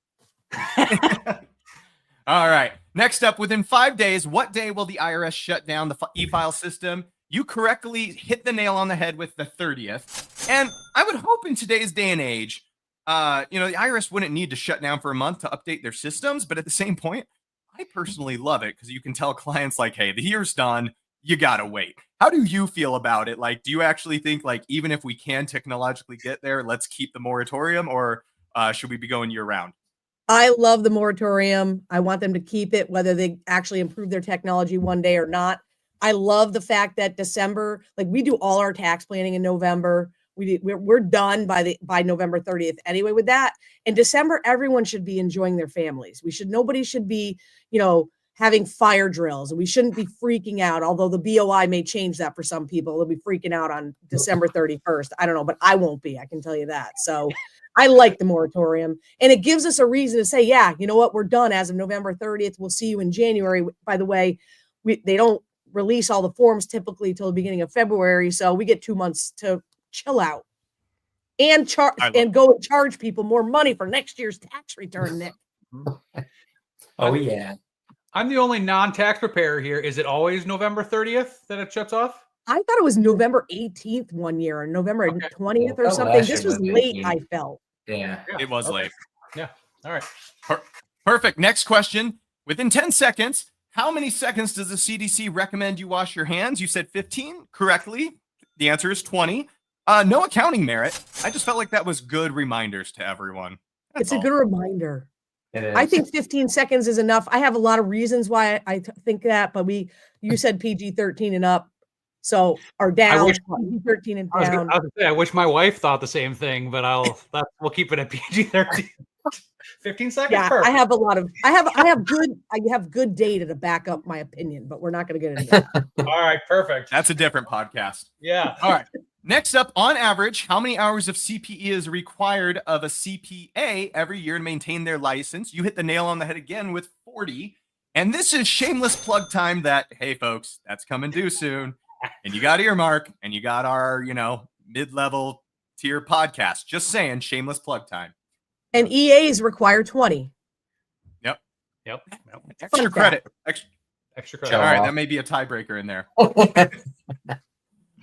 All right. Next up, within 5 days, what day will the IRS shut down the e-file system? You correctly hit the nail on the head with the 30th. And I would hope in today's day and age, the IRS wouldn't need to shut down for a month to update their systems. But at the same point, I personally love it because you can tell clients like, hey, the year's done. You got to wait. How do you feel about it? Like, do you actually think like, even if we can technologically get there, let's keep the moratorium, or should we be going year round? I love the moratorium. I want them to keep it, whether they actually improve their technology one day or not. I love the fact that December, like we do all our tax planning in November. We're done by November 30th anyway with that. In December, everyone should be enjoying their families. Nobody should be, having fire drills, and we shouldn't be freaking out. Although the BOI may change that for some people. They'll be freaking out on December 31st. I don't know, but I won't be. I can tell you that. So I like the moratorium, and it gives us a reason to say, yeah, you know what? We're done as of November 30th. We'll see you in January. By the way, they don't release all the forms typically till the beginning of February. So we get 2 months to chill out and go and charge people more money for next year's tax return, Nick. Oh, yeah. I'm the only non-tax preparer here. Is it always November 30th that it shuts off? I thought it was November 18th one year or November 20th or something. This was late, I felt. Yeah. It was late. Yeah. All right. Perfect. Next question. Within 10 seconds, how many seconds does the CDC recommend you wash your hands? You said 15 correctly. The answer is 20. No accounting merit. I just felt like that was good reminders to everyone. It's a good reminder. It is. I think 15 seconds is enough. I have a lot of reasons why I think that, but you said PG-13 and up. So, or down, PG-13 and down. I wish my wife thought the same thing, but we'll keep it at PG-13. 15 seconds. Yeah, perfect. I have good data to back up my opinion, but we're not going to get into that. All right, perfect. That's a different podcast. Yeah. All right. Next up, on average, how many hours of CPE is required of a CPA every year to maintain their license? You hit the nail on the head again with 40. And this is shameless plug time that, hey, folks, that's coming due soon. And you got earmark, and you got our, mid-level tier podcast. Just saying, shameless plug time. And EAs require 20. Yep. Extra Fun credit. Extra credit. All right, that may be a tiebreaker in there.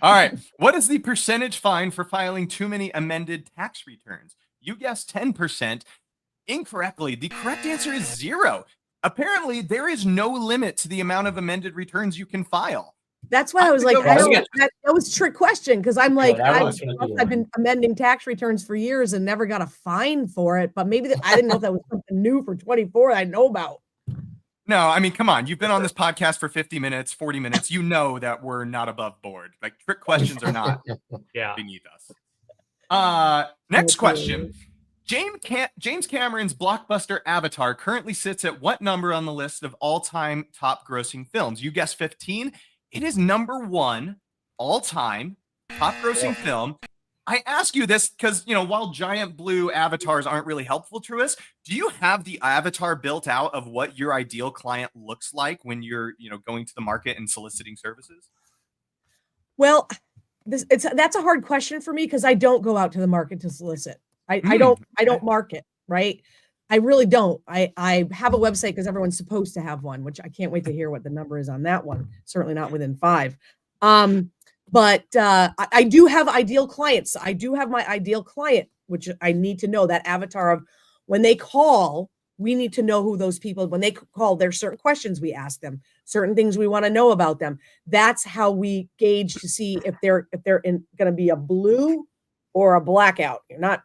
All right. What is the percentage fine for filing too many amended tax returns? You guessed 10%. Incorrectly. The correct answer is 0. Apparently, there is no limit to the amount of amended returns you can file. That's why I was like, that was a trick question, because I'm like, I've been amending tax returns for years and never got a fine for it. But maybe I didn't know if that was something new for 24 I know about. No, I mean, come on. You've been on this podcast for 50 minutes, 40 minutes. You know that we're not above board. Like, trick questions are not beneath us. Next question. James Cameron's blockbuster Avatar currently sits at what number on the list of all-time top grossing films? You guessed 15. It is number 1 all-time top grossing film. I ask you this because, while giant blue avatars aren't really helpful to us, do you have the avatar built out of what your ideal client looks like when you're, going to the market and soliciting services? Well, that's a hard question for me because I don't go out to the market to solicit. I Okay. don't market, right? I really don't. I have a website because everyone's supposed to have one, which I can't wait to hear what the number is on that one. Certainly not within 5. But I do have ideal clients. I do have my ideal client, which I need to know that avatar of when they call, we need to know who those people, when they call, there's certain questions we ask them, certain things we want to know about them. That's how we gauge to see if they're going to be a blue or a blackout. You're not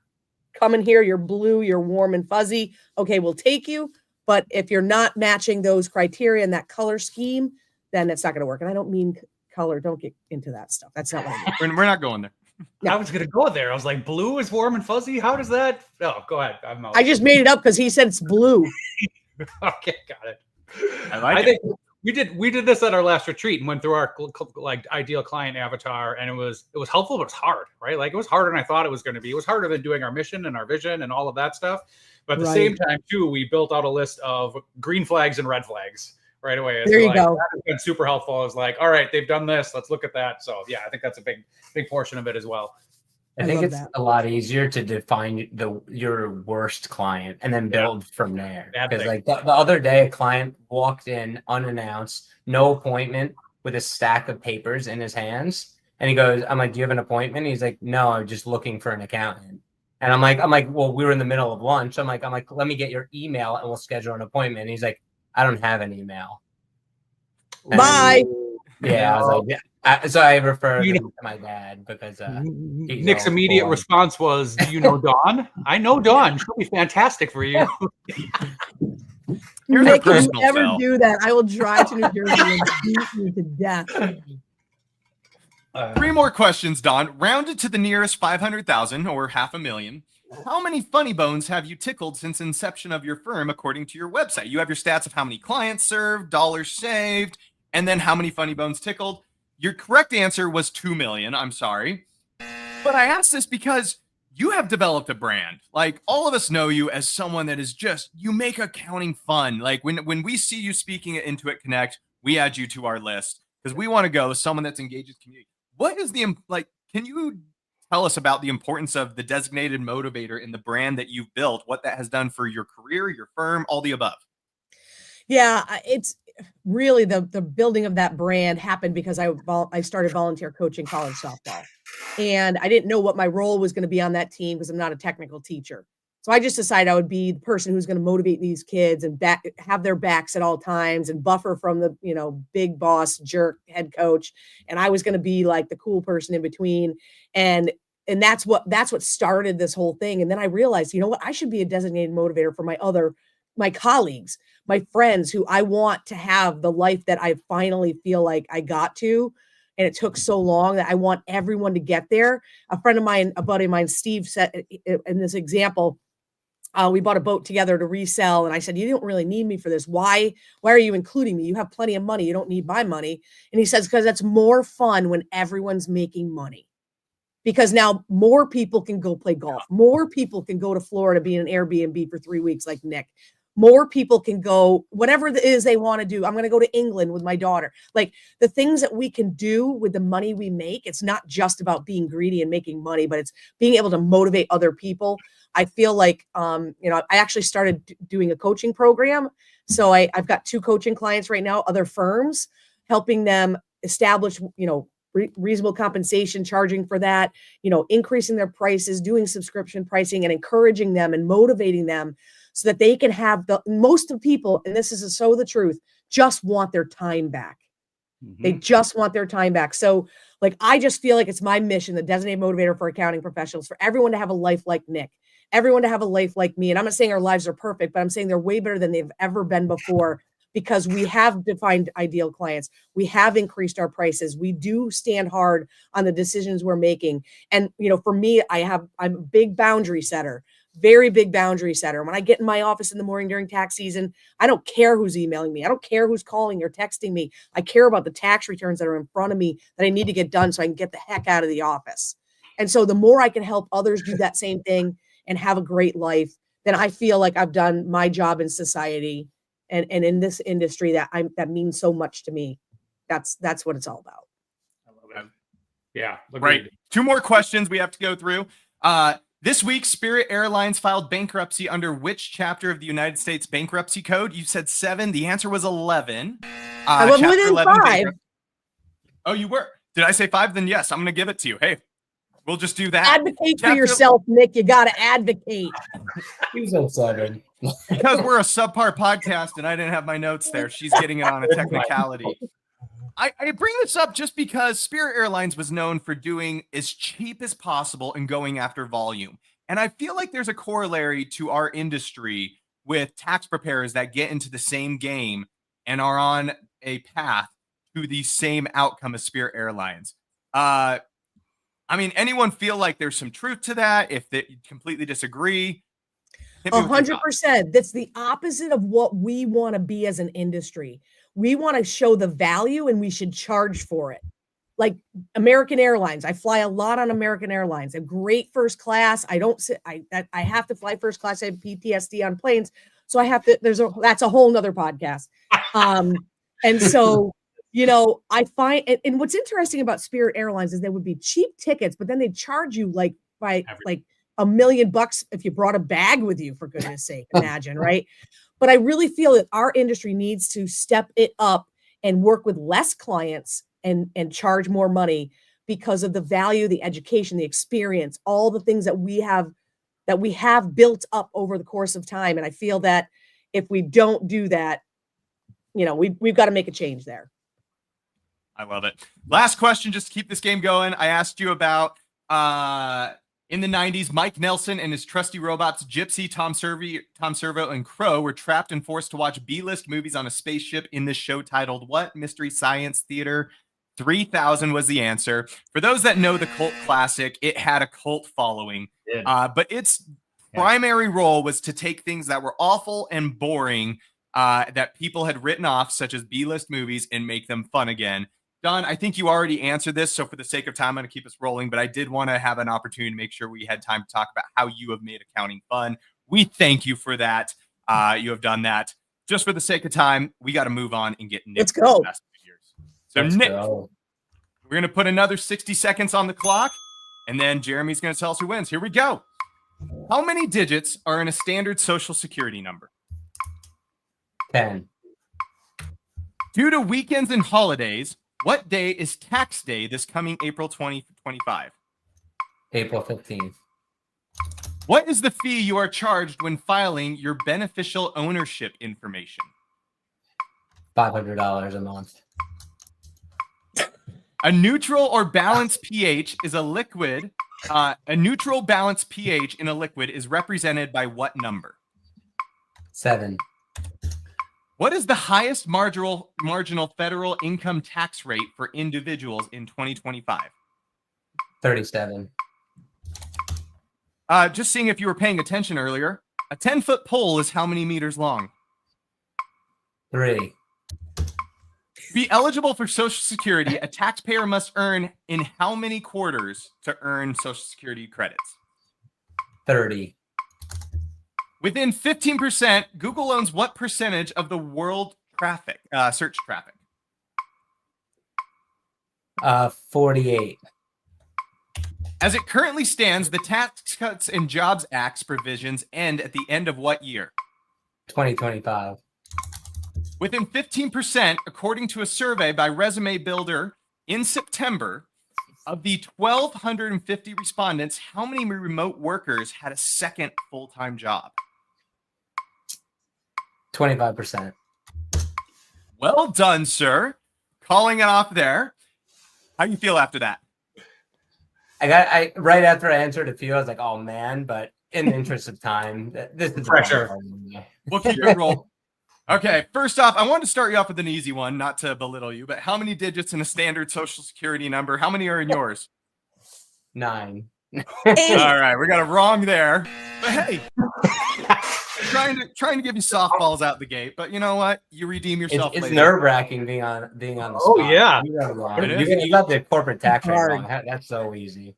coming here, you're blue, you're warm and fuzzy. Okay, we'll take you. But if you're not matching those criteria and that color scheme, then it's not going to work. And I don't mean color. Don't get into that stuff. That's not what I mean. We're not going there. I was going to go there. I was like, blue is warm and fuzzy. How does that? Oh, go ahead. I just made it up because he said it's blue. Okay, got it. I think we did this at our last retreat and went through our like ideal client avatar, and it was helpful, but it's hard, right? Like it was harder than I thought it was going to be. It was harder than doing our mission and our vision and all of that stuff. But at the same time, too, we built out a list of green flags and red flags right away. There you go. That has been super helpful. It's like, all right, they've done this. Let's look at that. So yeah, I think that's a big portion of it as well. I think it's a lot easier to define your worst client and then build from there. Because like the other day, a client walked in unannounced, no appointment, with a stack of papers in his hands, and he goes, "I'm like, do you have an appointment?" He's like, "No, I'm just looking for an accountant." And I'm like, well, we were in the middle of lunch. I'm like, let me get your email and we'll schedule an appointment. And he's like, I don't have an email. Bye. Yeah, I was like, yeah. So I referred him to my dad because Nick's immediate response was, "Do you know Dawn?" "I know Dawn. She'll be fantastic for you." Nick, if you ever do that, I will drive to New Jersey and beat you to death. 3 more questions, Don. Rounded to the nearest 500,000 or $500,000. How many funny bones have you tickled since inception of your firm, according to your website? You have your stats of how many clients served, dollars saved, and then how many funny bones tickled. Your correct answer was 2 million. I'm sorry. But I asked this because you have developed a brand. Like, all of us know you as someone that is just, you make accounting fun. Like when we see you speaking at Intuit Connect, we add you to our list because we want to go someone that's engaged with community. What is can you tell us about the importance of the designated motivator in the brand that you've built, what that has done for your career, your firm, all the above? Yeah, it's really the building of that brand happened because I started volunteer coaching college softball, and I didn't know what my role was going to be on that team because I'm not a technical teacher. So I just decided I would be the person who's going to motivate these kids and have their backs at all times and buffer from the, big boss jerk head coach. And I was going to be like the cool person in between. And that's what started this whole thing. And then I realized, you know what, I should be a designated motivator for my colleagues, my friends who I want to have the life that I finally feel like I got to. And it took so long that I want everyone to get there. A buddy of mine, Steve, said in this example, we bought a boat together to resell. And I said, "You don't really need me for this. Why are you including me? You have plenty of money. You don't need my money." And he says, "Because that's more fun when everyone's making money. Because now more people can go play golf. More people can go to Florida, be in an Airbnb for 3 weeks like Nick. More people can go, whatever it is they want to do. I'm going to go to England with my daughter." Like the things that we can do with the money we make, it's not just about being greedy and making money, but it's being able to motivate other people. I feel like, I actually started doing a coaching program. So I've got 2 coaching clients right now, other firms, helping them establish, reasonable compensation, charging for that, increasing their prices, doing subscription pricing, and encouraging them and motivating them so that they can have most of people, and this is so the truth, just want their time back. Mm-hmm. They just want their time back. So I just feel like it's my mission, the designated motivator for accounting professionals, for everyone to have a life like Nick, everyone to have a life like me. And I'm not saying our lives are perfect, but I'm saying they're way better than they've ever been before because we have defined ideal clients. We have increased our prices. We do stand hard on the decisions we're making. And, for me, I'm a big boundary setter. Very big boundary setter. When I get in my office in the morning during tax season, I don't care who's emailing me. I don't care who's calling or texting me. I care about the tax returns that are in front of me that I need to get done so I can get the heck out of the office. And so the more I can help others do that same thing and have a great life, then I feel like I've done my job in society and in this industry that means so much to me. That's what it's all about. I love it. Yeah. Right. Agreed. 2 more questions we have to go through. This week, Spirit Airlines filed bankruptcy under which chapter of the United States Bankruptcy Code? You said 7. The answer was 11. I went within 5. Oh, you were. Did I say 5? Then yes, I'm going to give it to you. Hey, we'll just do that. Advocate for yourself, Nick. You got to advocate. He's on 7. Because we're a subpar podcast and I didn't have my notes there. She's getting it on a technicality. I bring this up just because Spirit Airlines was known for doing as cheap as possible and going after volume. And I feel like there's a corollary to our industry with tax preparers that get into the same game and are on a path to the same outcome as Spirit Airlines. I mean, anyone feel like there's some truth to that? If they completely disagree, 100%. That's the opposite of what we want to be as an industry. We want to show the value and we should charge for it. Like American Airlines. I fly a lot on American Airlines. A great first class. I have to fly first class. I have PTSD on planes. So I have to, that's a whole nother podcast. And so, you know, I find, and what's interesting about Spirit Airlines is they would be cheap tickets, but then they charge you like $1 million if you brought a bag with you, for goodness sake, imagine, right? But I really feel that our industry needs to step it up and work with less clients and charge more money because of the value, the education, the experience, all the things that we have built up over the course of time. And I feel that if we don't do that, you know, we've got to make a change there. I love it. Last question, just to keep this game going. I asked you about in the 90s, Mike Nelson and his trusty robots, Gypsy, Tom Servo, and Crow were trapped and forced to watch B-list movies on a spaceship in this show titled what? Mystery Science Theater 3000 was the answer. For those that know the cult classic, it had a cult following. But its primary role was to take things that were awful and boring that people had written off, such as B-list movies, and make them fun again. Don, I think you already answered this, so for the sake of time, I'm going to keep us rolling, but I did want to have an opportunity to make sure we had time to talk about how you have made accounting fun. We thank you for that. You have done that. Just for the sake of time, we got to move on and get Nick. Let's go. So Nick, we're going to put another 60 seconds on the clock, and then Jeremy's going to tell us who wins. Here we go. How many digits are in a standard Social Security number? 10. Due to weekends and holidays, what day is tax day this coming April 2025? April 15th. What is the fee you are charged when filing your beneficial ownership information? $500 a month. A neutral or balanced pH is a liquid. A neutral balanced pH in a liquid is represented by what number? 7. What is the highest marginal federal income tax rate for individuals in 2025? 37. Just seeing if you were paying attention earlier. A 10-foot pole is how many meters long? 3. To be eligible for Social Security, a taxpayer must earn in how many quarters to earn Social Security credits? 30. Within 15%, Google owns what percentage of the world traffic, search traffic? 48. As it currently stands, the Tax Cuts and Jobs Act's provisions end at the end of what year? 2025. Within 15%, according to a survey by Resume Builder in September, of the 1,250 respondents, how many remote workers had a second full-time job? 25%. Well done, sir. Calling it off there. How do you feel after that? I right after I answered a few, I was like, oh man, but in the interest of time, this is Pressure. We'll keep it rolling. Okay, first off, I wanted to start you off with an easy one, not to belittle you, but how many digits in a standard Social Security number? How many are in yours? 9. All right, we got it wrong there. But hey, trying to give you softballs out the gate, but you know what? You redeem yourself. It's later. nerve-wracking being on the Oh, spot. yeah. You got it wrong. It is. You got the corporate tax rate Hard. wrong. That's so easy.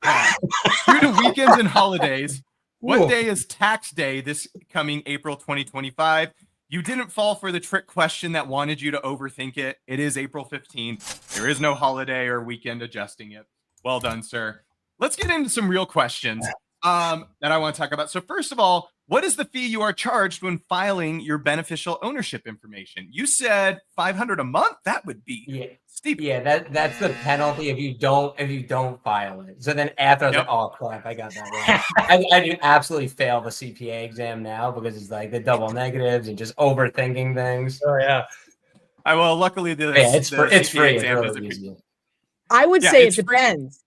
Due to weekends and holidays, what Ooh. day is tax day this coming April 2025? You didn't fall for the trick question that wanted you to overthink it. It is April 15th. There is no holiday or weekend adjusting it. Well done, sir. Let's get into some real questions that I want to talk about. So first of all, what is the fee you are charged when filing your beneficial ownership information? You said $500 a month. That would be steep. Yeah, that's the penalty if you don't file it. So then after I was like, oh crap, I got that wrong. I do absolutely fail the CPA exam now because it's like the double negatives and just overthinking things. Oh yeah. Well, luckily it's free. It's exam really easy. I would say it depends.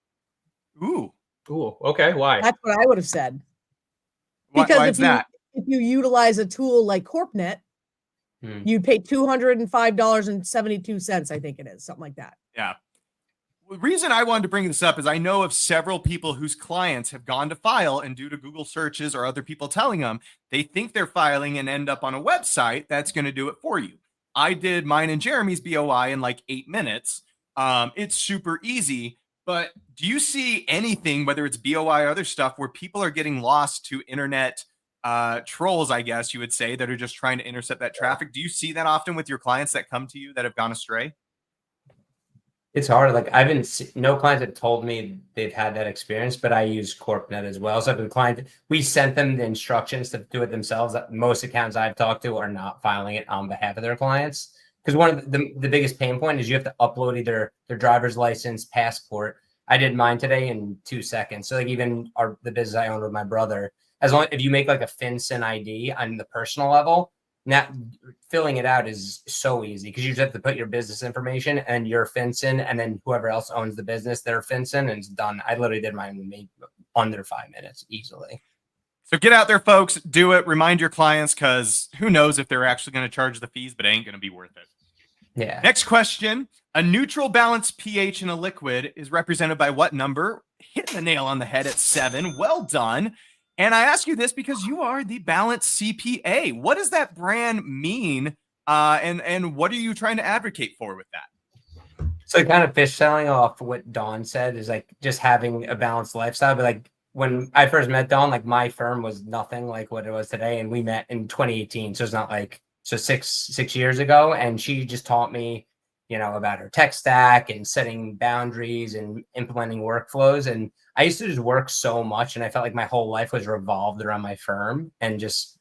Ooh, Okay. Why? That's what I would have said. Why Because is that? if you utilize a tool like CorpNet, you'd pay $205.72, I think it is, something like that. Yeah. The reason I wanted to bring this up is I know of several people whose clients have gone to file, and due to Google searches or other people telling them, they think they're filing and end up on a website that's going to do it for you. I did mine and Jeremy's BOI in like 8 minutes. It's super easy. But do you see anything, whether it's BOI or other stuff, where people are getting lost to internet trolls, I guess you would say, that are just trying to intercept that traffic? Do you see that often with your clients that come to you that have gone astray? It's hard. Like no clients have told me they've had that experience, but I use CorpNet as well. So if the client, we sent them the instructions to do it themselves. Most accounts I've talked to are not filing it on behalf of their clients. Because one of the biggest pain point is you have to upload either their driver's license, passport. I did mine today in 2 seconds. So like even the business I own with my brother, if you make like a FinCEN ID on the personal level, now filling it out is so easy because you just have to put your business information and your FinCEN, and then whoever else owns the business, their FinCEN, and it's done. I literally did mine in under 5 minutes easily. So get out there, folks. Do it. Remind your clients, because who knows if they're actually going to charge the fees, but it ain't going to be worth it. Yeah. Next question. A neutral balanced pH in a liquid is represented by what number? Hitting the nail on the head at 7. Well done. And I ask you this because you are the balanced CPA. What does that brand mean? And what are you trying to advocate for with that? So kind of fish selling off what Dawn said is like just having a balanced lifestyle. But like when I first met Dawn, like my firm was nothing like what it was today. And we met in 2018. So it's not like, so six years ago. And she just taught me, about her tech stack and setting boundaries and implementing workflows. And I used to just work so much, and I felt like my whole life was revolved around my firm and just,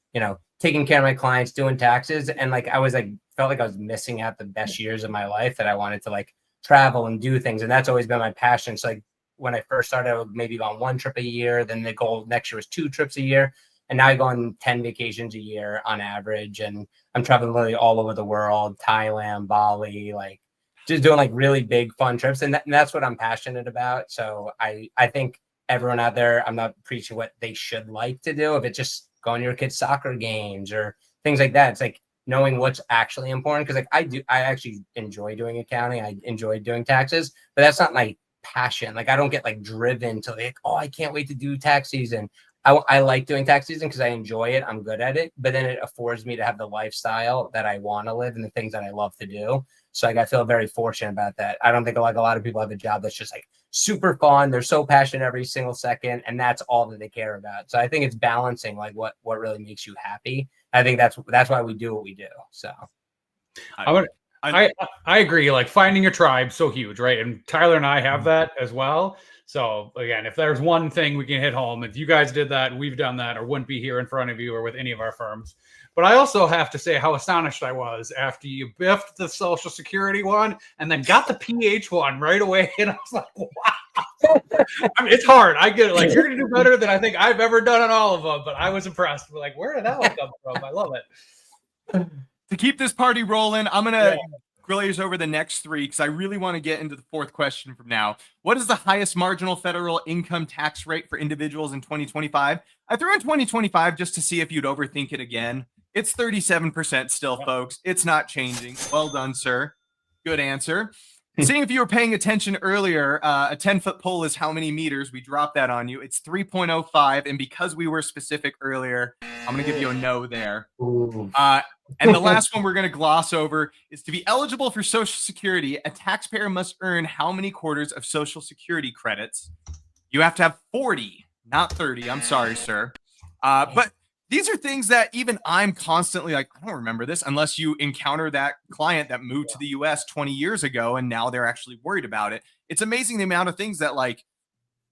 taking care of my clients, doing taxes. And like, felt like I was missing out the best years of my life that I wanted to like travel and do things. And that's always been my passion. So like when I first started, I would maybe go on 1 trip a year. Then the goal next year was 2 trips a year. And now I go on 10 vacations a year on average. And I'm traveling literally all over the world, Thailand, Bali, like just doing like really big fun trips. And that's what I'm passionate about. So I think everyone out there, I'm not preaching what they should like to do. If it's just going to your kids' soccer games or things like that, it's like knowing what's actually important. Cause like I actually enjoy doing accounting. I enjoy doing taxes, but that's not my passion. Like I don't get like driven to like, oh, I can't wait to do tax season. I like doing tax season because I enjoy it. I'm good at it, but then it affords me to have the lifestyle that I want to live and the things that I love to do. So like, I feel very fortunate about that. I don't think like a lot of people have a job that's just like super fun. They're so passionate every single second, and that's all that they care about. So I think it's balancing like what really makes you happy. I think that's why we do what we do. So I agree. Like finding your tribe, so huge, right? And Tyler and I have that as well. So again, if there's one thing we can hit home, if you guys did that, we've done that, or wouldn't be here in front of you or with any of our firms. But I also have to say how astonished I was after you biffed the Social Security one and then got the PH one right away. And I was like, wow. I mean, it's hard. I get it. Like, you're going to do better than I think I've ever done on all of them. But I was impressed. Like, where did that one come from? I love it. To keep this party rolling, I'm going to glaze over the next 3 because I really want to get into the 4th question from now. What is the highest marginal federal income tax rate for individuals in 2025? I threw in 2025 just to see if you'd overthink it again. It's 37% still, folks. It's not changing. Well done, sir. Good answer. Seeing if you were paying attention earlier, a 10-foot pole is how many meters? We dropped that on you. It's 3.05. And because we were specific earlier, I'm going to give you a no there. And the last one we're going to gloss over is to be eligible for Social Security, a taxpayer must earn how many quarters of Social Security credits? You have to have 40, not 30. I'm sorry, sir. But these are things that even I'm constantly like, I don't remember this unless you encounter that client that moved to the US 20 years ago and now they're actually worried about it. It's amazing the amount of things that, like,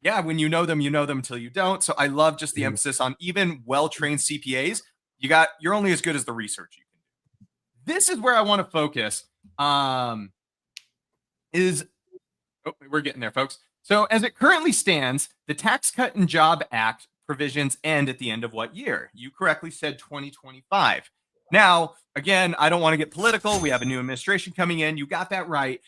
yeah, when you know them until you don't. So I love just the emphasis on even well-trained CPAs. You're only as good as the research you can do. This is where I want to focus. We're getting there, folks. So as it currently stands, the Tax Cut and Job Act provisions end at the end of what year? You correctly said 2025. Now, again, I don't want to get political. We have a new administration coming in. You got that right.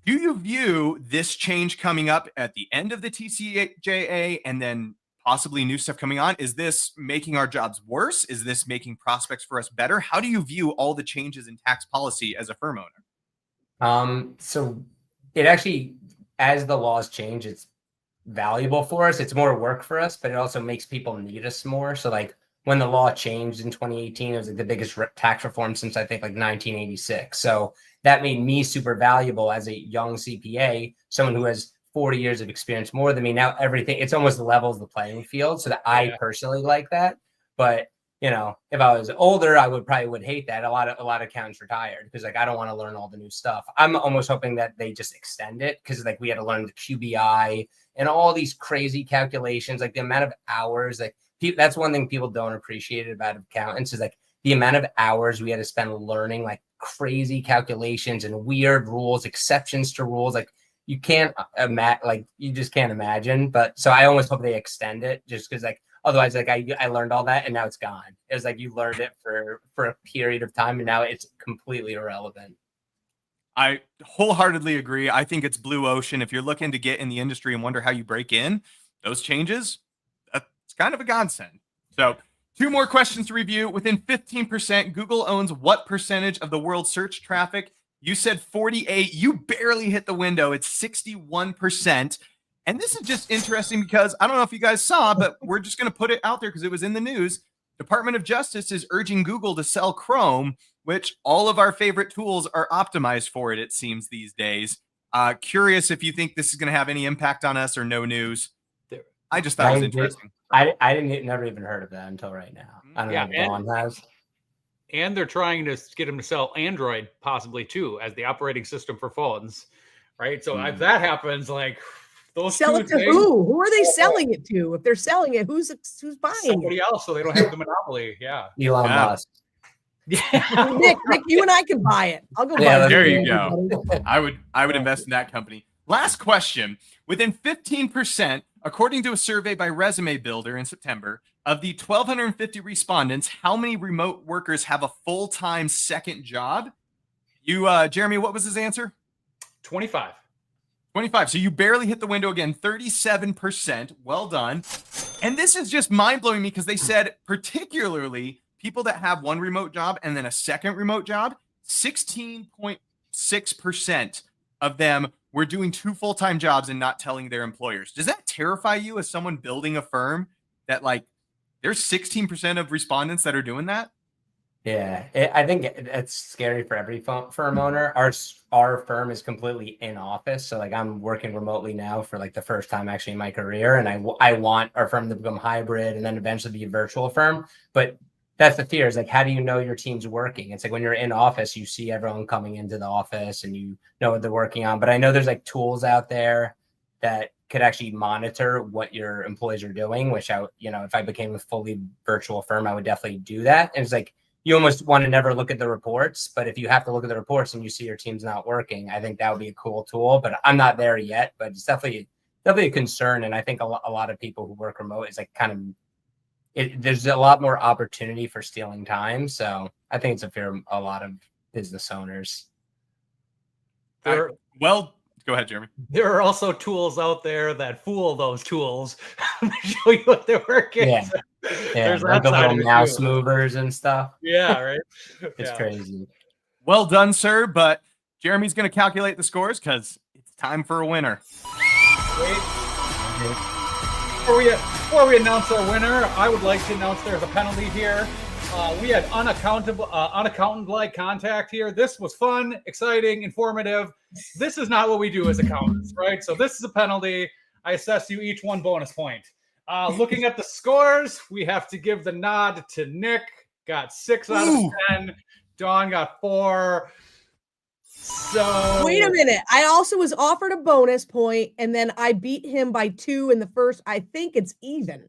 Do you view this change coming up at the end of the TCJA and then possibly new stuff coming on? Is this making our jobs worse? Is this making prospects for us better? How do you view all the changes in tax policy as a firm owner? So it actually, as the laws change, it's valuable for us. It's more work for us, but it also makes people need us more. So like when the law changed in 2018, it was like the biggest tax reform since I think like 1986. So that made me super valuable as a young CPA, someone who has 40 years of experience more than me. Now it's almost levels the playing field. So that I personally like that. But you know, if I was older, I would hate that. A lot of accountants retired because like I don't want to learn all the new stuff. I'm almost hoping that they just extend it because like we had to learn the QBI and all these crazy calculations, like the amount of hours. Like that's one thing people don't appreciate about accountants is like the amount of hours we had to spend learning like crazy calculations and weird rules, exceptions to rules. Like you can't you just can't imagine. But so I almost hope they extend it just because like otherwise like I learned all that and now it's gone. It was like you learned it for a period of time and now it's completely irrelevant. I wholeheartedly agree. I think it's blue ocean. If you're looking to get in the industry and wonder how you break in, those changes, that's kind of a godsend. So 2 more questions to review. Within 15%, Google owns what percentage of the world's search traffic? You said 48. You barely hit the window. It's 61%. And this is just interesting because I don't know if you guys saw, but we're just going to put it out there because it was in the news. Department of Justice is urging Google to sell Chrome, which all of our favorite tools are optimized for it seems, these days. Curious if you think this is going to have any impact on us or no news. I just thought it was interesting. I never even heard of that until right now. I don't know if Dawn has. And they're trying to get them to sell Android possibly too as the operating system for phones, right? So if that happens, like those sell it to who? Who are they selling it to? If they're selling it, who's buying somebody it? else, so they don't have the monopoly. Yeah, Elon Musk. Yeah, Nick, you and I can buy it. I'll go buy it. There you go. I would invest in that company. Last question. Within 15%, according to a survey by Resume Builder in September, of the 1,250 respondents, how many remote workers have a full-time second job? You, Jeremy, what was his answer? 25. 25. So you barely hit the window again. 37%. Well done. And this is just mind-blowing me because they said particularly people that have one remote job and then a second remote job, 16.6% of them were doing 2 full-time jobs and not telling their employers. Does that terrify you as someone building a firm that like there's 16% of respondents that are doing that? Yeah, I think it's scary for every firm owner. Our firm is completely in office. So like I'm working remotely now for like the first time actually in my career. And I want our firm to become hybrid and then eventually be a virtual firm. But that's the fear is like, how do you know your team's working? It's like when you're in office, you see everyone coming into the office and you know what they're working on. But I know there's like tools out there that could actually monitor what your employees are doing, which if I became a fully virtual firm, I would definitely do that. And it's like, you almost want to never look at the reports, but if you have to look at the reports and you see your team's not working, I think that would be a cool tool, but I'm not there yet, but it's definitely a concern. And I think a lot of people who work remote is like there's a lot more opportunity for stealing time. So I think it's a lot of business owners. Well, go ahead, Jeremy. There are also tools out there that fool those tools to show you what they're working. Yeah. There's like the little mouse too. movers and stuff. Yeah, right. It's crazy. Well done, sir. But Jeremy's going to calculate the scores because it's time for a winner. Before we announce our winner, I would like to announce there's a penalty here. We had unaccountant-like contact here. This was fun, exciting, informative. This is not what we do as accountants, right? So this is a penalty. I assess you each 1 bonus point. Looking at the scores, we have to give the nod to Nick. Got 6 out of 10. Dawn got 4. So Wait a minute. I also was offered a bonus point, and then I beat him by 2 in the first. I think it's even.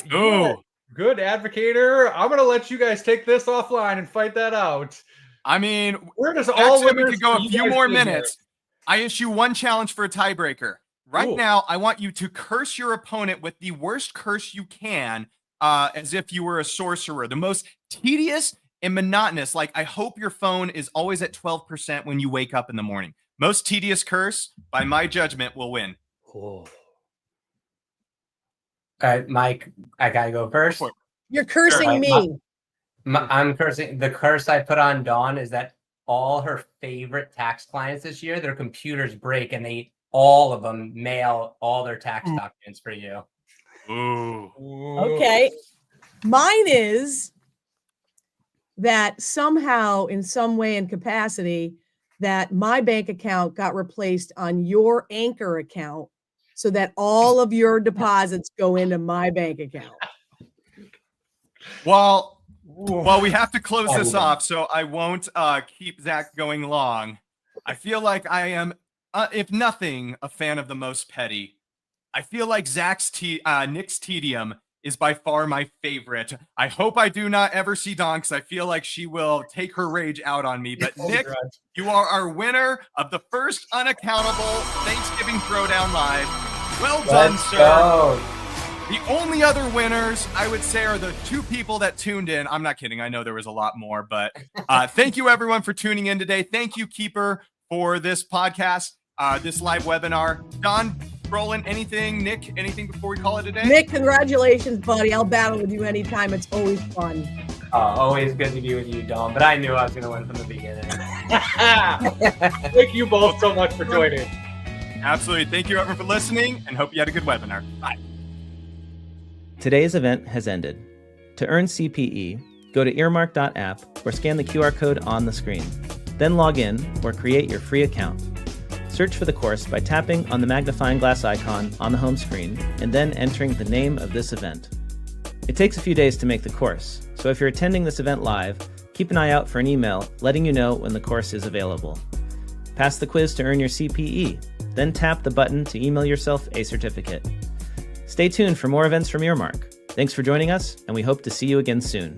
Good advocator. I'm gonna let you guys take this offline and fight that out. I mean, we're just all actually, we winners could go for a you few guys more to hear. minutes. I issue 1 challenge for a tiebreaker. Right Ooh. now, I want you to curse your opponent with the worst curse you can, as if you were a sorcerer. The most tedious and monotonous. Like, I hope your phone is always at 12% when you wake up in the morning. Most tedious curse, by my judgment, will win. Oh. Mike, I gotta go first. You're cursing me. I'm cursing. The curse I put on Dawn is that all her favorite tax clients this year, their computers break and all of them mail all their tax documents for you. Ooh. Okay. Mine is that somehow, in some way and capacity, that my bank account got replaced on your Anchor account so that all of your deposits go into my bank account. Well, we have to close this off, so I won't keep Zach going long. I feel like I am, if nothing, a fan of the most petty. I feel like Nick's tedium is by far my favorite. I hope I do not ever see Dawn, because I feel like she will take her rage out on me. But Nick, you are our winner of the first Unaccountable Thanksgiving Throwdown Live. Well done, sir. Go. The only other winners, I would say, are the 2 people that tuned in. I'm not kidding. I know there was a lot more, but thank you, everyone, for tuning in today. Thank you, Keeper, for this podcast, this live webinar. Don, Roland, anything? Nick, anything before we call it a day? Nick, congratulations, buddy. I'll battle with you anytime. It's always fun. Always good to be with you, Dawn. But I knew I was going to win from the beginning. Thank you both so much for joining. Absolutely. Thank you, everyone, for listening, and hope you had a good webinar. Bye. Today's event has ended. To earn CPE, go to earmark.app or scan the QR code on the screen. Then log in or create your free account. Search for the course by tapping on the magnifying glass icon on the home screen and then entering the name of this event. It takes a few days to make the course, so if you're attending this event live, keep an eye out for an email letting you know when the course is available. Pass the quiz to earn your CPE, then tap the button to email yourself a certificate. Stay tuned for more events from Earmark. Thanks for joining us, and we hope to see you again soon.